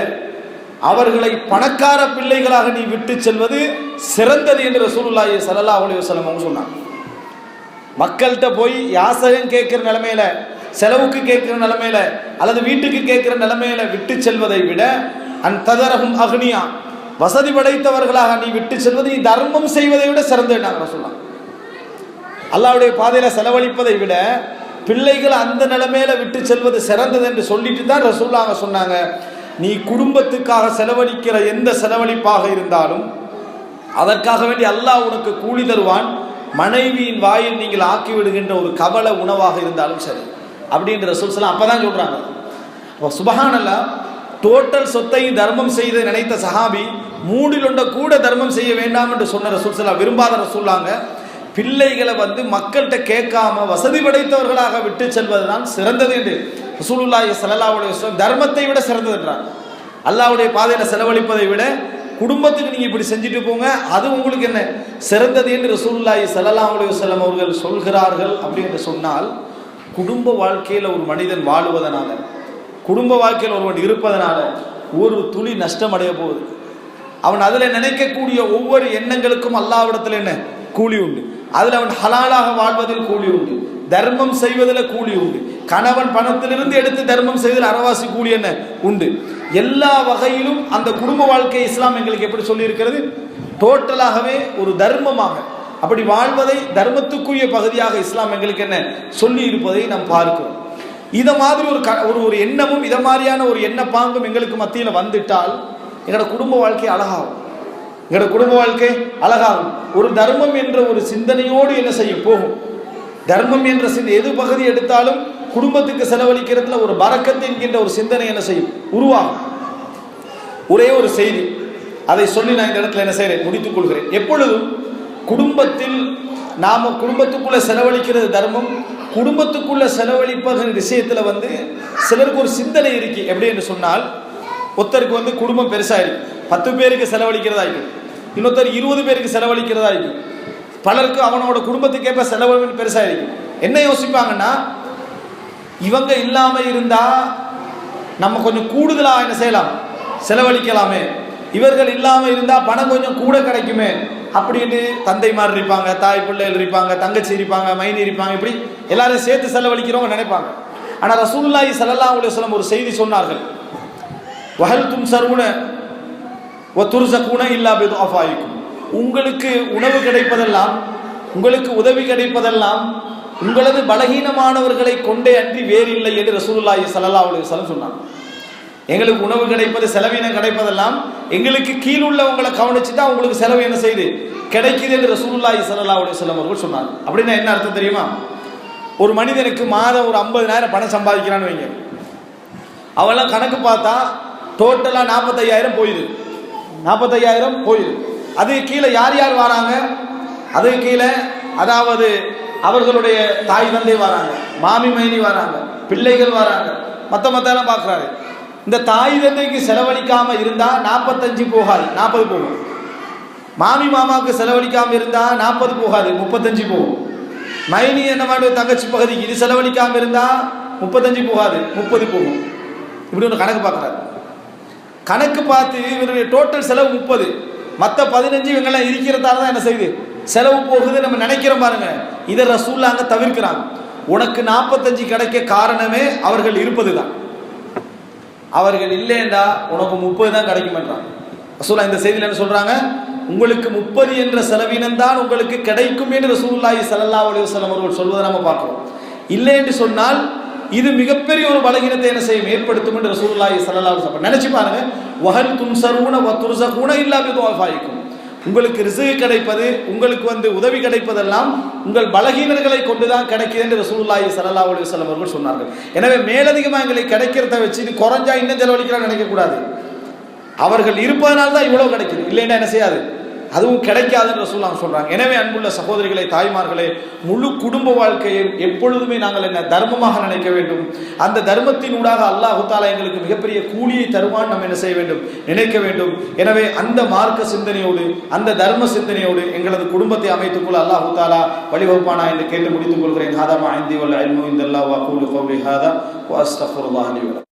அவர்களை பணக்கார பிள்ளைகளாக நீ விட்டு செல்வது சிறந்தது என்று ரசூலுல்லாஹி ஸல்லல்லாஹு அலைஹி வஸல்லம் சொன்னாங்க. மக்கள்கிட்ட போய் யாசகம் கேட்கிற நிலைமையில, செலவுக்கு கேட்கிற நிலைமையில அல்லது வீட்டுக்கு கேட்கிற நிலைமையில விட்டு செல்வதை விட அன் ததரஹும் அக்னியா, வசதி படைத்தவர்களாக நீ விட்டு செல்வது நீ தர்மம் செய்வதை விட சிறந்தது நாங்கள் சொல்லலாம். அல்லாஹ்வுடைய பாதையில செலவழிப்பதை விட பிள்ளைகளை அந்த நிலைமையில விட்டு செல்வது சிறந்தது என்று சொல்லிட்டு தான் ரசூலுல்லாஹ் சொன்னாங்க, நீ குடும்பத்துக்காக செலவழிக்கிற எந்த செலவழிப்பாக இருந்தாலும் அதற்காக வேண்டி அல்லாஹ் உனக்கு கூலி தருவான். மனைவியின் வாயில் நீங்கள் ஆக்கி விடுகின்ற ஒரு கவலை உணவாக இருந்தாலும் சரி அப்படின்ற ரசூல் ஸல்லல்லாஹு அப்பதான் சொல்றாங்க. சுபஹானல்லாஹ், டோட்டல் சொத்தையும் தர்மம் செய்து நினைத்த சஹாபி 3 கூட தர்மம் செய்ய வேண்டாம் என்று சொன்ன ரசூல் ஸல்லல்லாஹு விரும்பாத ரசூலுல்லாஹ் பிள்ளைகளை மக்கள்கிட்ட கேட்காம வசதி படைத்தவர்களாக விட்டு செல்வதுதான் சிறந்தது என்று ரசூலுல்லாஹி ஸல்லல்லாஹு அலைஹி வஸல்லம் தர்மத்தை விட சிறந்தது என்றார். அல்லாஹ்வுடைய பாதையில் செலவழிப்பதை விட குடும்பத்துக்கு நீங்க இப்படி செஞ்சுட்டு போங்க, அது உங்களுக்கு என்ன சிறந்தது என்று ரசூலுல்லாஹி ஸல்லல்லாஹு அலைஹி வஸல்லம் அவர்கள் சொல்கிறார்கள். அப்படி என்று சொன்னால் குடும்ப வாழ்க்கையில் ஒரு மனிதன் வாழுவதனால, குடும்ப வாழ்க்கையில் ஒருவன் இருப்பதனால ஒரு துளி நஷ்டம் அடைய போகுது. அவன் அதில் நினைக்கக்கூடிய ஒவ்வொரு எண்ணங்களுக்கும் அல்லாஹ்விடத்தில் என்ன கூலி உண்டு. அதில் அவன் ஹலாலாக வாழ்வதில் கூலி உண்டு, தர்மம் செய்வதில் கூலி உண்டு, கணவன் பணத்திலிருந்து எடுத்து தர்மம் செய்வதில் அறவாசி கூலி என்ன உண்டு. எல்லா வகையிலும் அந்த குடும்ப வாழ்க்கை இஸ்லாம் எங்களுக்கு எப்படி சொல்லி இருக்கிறது, டோட்டலாகவே ஒரு தர்மமாக அப்படி வாழ்வதை தர்மத்துக்குரிய பகுதியாக இஸ்லாம் எங்களுக்கு என்ன சொல்லி இருப்பதை நாம் பார்க்கிறோம். இதை மாதிரி ஒரு எண்ணமும் இதை மாதிரியான ஒரு எண்ண பாங்கும் எங்களுக்கு மத்தியில் வந்துட்டால் எங்களோட குடும்ப வாழ்க்கை அழகாகும். எங்களோட குடும்ப வாழ்க்கை அழகாகும். ஒரு தர்மம் என்ற ஒரு சிந்தனையோடு என்ன செய்யும் போகும். தர்மம் என்ற எது பகுதி எடுத்தாலும் குடும்பத்துக்கு செலவழிக்கிறதுல ஒரு பரக்கத்து என்கின்ற ஒரு சிந்தனை என்ன செய்யும் உருவாகும். ஒரே ஒரு செய்தி அதை சொல்லி நான் இந்த இடத்துல என்ன செய்கிறேன், முடித்துக் கொள்கிறேன். எப்பொழுதும் குடும்பத்தில் நாம குடும்பத்துக்குள்ள செலவழிக்கிறது தர்மம். குடும்பத்துக்குள்ள செலவழிப்பது விஷயத்துல சிலருக்கு ஒரு சிந்தனை இருக்கு. எப்படி என்று சொன்னால், ஒருத்தருக்கு குடும்பம் பெருசா இருக்கு, 10 பேருக்கு செலவழிக்கிறதா இருக்கும், இன்னொருத்தர் 20 பேருக்கு செலவழிக்கிறதா இருக்கும். பலருக்கு அவனோட குடும்பத்துக்கு ஏற்ப செலவு பெருசா இருக்கும். என்ன யோசிப்பாங்கன்னா, இவங்க இல்லாம இருந்தா நம்ம கொஞ்சம் கூடுதலா என்ன செய்யலாம், செலவழிக்கலாமே, இவர்கள் இல்லாம இருந்தா பணம் கொஞ்சம் கூட கிடைக்குமே அப்படின்னு தந்தைமார் இருப்பாங்க, தாய் பிள்ளைகள் இருப்பாங்க, தங்கச்சி இருப்பாங்க, மைனி இருப்பாங்க, இப்படி எல்லாரும் சேர்த்து செலவழிக்கிறவங்க நினைப்பாங்க. ஆனா ரசூலுல்லாஹி ஸல்லல்லாஹு அலைஹி வஸல்லம் ஒரு செய்தி சொன்னார்கள், வஹல் துன்சருன வ துர்ஸகுன இல்லா பிதுஅஃபாயிக்கும். உங்களுக்கு உணவு கிடைப்பதெல்லாம், உங்களுக்கு உதவி கிடைப்பதெல்லாம் உங்களது பலகீனமானவர்களை கொண்டே அன்றி வேறில்லை என்று ரசூலுல்லாஹி ஸல்லல்லாஹு அலைஹி வஸல்லம் சொன்னாங்க. எங்களுக்கு உணவு கிடைப்பது, செலவினம் கிடைப்பதெல்லாம் எங்களுக்கு கீழ் உள்ளவங்களை கவனிச்சுட்டா உங்களுக்கு செலவு என்ன செய்யுது கிடைக்குது என்று ரசூலுல்லாஹி ஸல்லல்லாஹு அலைஹி வஸல்லம் அவர்கள் சொன்னாங்க. அப்படின்னா என்ன அர்த்தம் தெரியுமா? ஒரு மனிதனுக்கு மாதம் ஒரு 50,000 பணம் சம்பாதிக்கிறான்னு வைங்க, அவெல்லாம் கணக்கு பார்த்தா டோட்டலா 45,000 போயிடுது. 45,000 போயிடுது. அதுக்கு கீழே யார் யார் வராங்க, அதுக்கு கீழே அதாவது அவர்களுடைய தாய் தந்தை வராங்க, மாமி மைனி வராங்க, பிள்ளைகள் வராங்க, மற்றெல்லாம் பார்க்குறாரு. இந்த தாய் தந்தைக்கு செலவழிக்காம இருந்தா 45 போகாது, 40 போகும். மாமி மாமாவுக்கு செலவழிக்காம இருந்தா 40 போகாது, 35 போகும். மைனி என்ன மாதிரி தங்கச்சி பகுதிக்கு இது செலவழிக்காம இருந்தா 35 போகாது, 30 போகும். இப்படி ஒன்று கணக்கு பார்க்குறாரு. கணக்கு பார்த்து இவருடைய டோட்டல் செலவு 30, மற்ற 15 இவங்கெல்லாம் இருக்கிறதால தான் என்ன செய்யுது செலவு போகுது நம்ம நினைக்கிறோம் பாருங்க. இதை ரசூலுல்லாஹ் அங்க தவிர்க்கிறாங்க. உனக்கு 45 கிடைக்க காரணமே அவர்கள் இருப்பது தான். அவர்கள் இல்லைண்டா உனக்கு 30 தான் கிடைக்கும்ன்றாங்க ரசூலுல்லாஹ். இந்த செய்தியில் என்ன சொல்றாங்க, உங்களுக்கு 30 என்ற செலவினம் தான் உங்களுக்கு கிடைக்கும் என்று ரசூலுல்லாஹி ஸல்லல்லாஹு அலைஹி வஸல்லம் அவர்கள் சொல்வதை நம்ம பார்க்கிறோம். இல்லை என்று சொன்னால் இது மிகப்பெரிய ஒரு பலகீனத்தை என்ன செய்யும் ஏற்படுத்தும் என்று ரசூலுல்லாஹி ஸல்லல்லாஹு அலைஹி வஸல்லம் நினைச்சு பாருங்க. வஹல் துன்சருன வ துர்ஸகுன இல்லா பிதுஅஃபாயிக்கும். உங்களுக்கு ரிஸ்க் கிடைப்பது, உங்களுக்கு உதவி கிடைப்பதெல்லாம் உங்கள் பலகீனர்களை கொண்டுதான் கிடைக்குது என்று ரசூலுல்லாஹி ஸல்லல்லாஹு அலைஹி வஸல்லம் அவர்கள் சொன்னார்கள். எனவே மேலதிகமாக எங்களுக்கு கிடைக்கிறத வச்சு இது குறைஞ்சா இன்னும் செலவழிக்கிறான்னு நினைக்கக்கூடாது. அவர்கள் இருப்பதனால தான் இவ்வளவு கிடைக்குது, இல்லைன்னா என்ன செய்யாது, அதுவும் கிடைக்காதுன்னு ரசூலுல்லாஹ் சொல்றாங்க. எனவே அன்புள்ள சகோதரிகளே, தாய்மார்களே, முழு குடும்ப வாழ்க்கையை எப்பொழுதுமே நாங்கள் என்ன தர்மமாக நினைக்க வேண்டும். அந்த தர்மத்தின் ஊடாக அல்லாஹ் தஆலா எங்களுக்கு மிகப்பெரிய கூலியை தருவான் நம்ம என்ன செய்ய வேண்டும், நினைக்க வேண்டும். எனவே அந்த மார்க்க சிந்தனையோடு, அந்த தர்ம சிந்தனையோடு எங்களது குடும்பத்தை அமைத்துக் கொள்ள அல்லாஹ் தஆலா வழிவகுப்பானா என்று கேட்டு முடித்துக் கொள்கிறேன். ஹாதா மா இந்தி வல் இல்மு இந்தல்லாஹ் வ அகூலு கௌலி ஹாதா வ அஸ்தக்ஃபிருல்லாஹ் லி வ லக்கும்.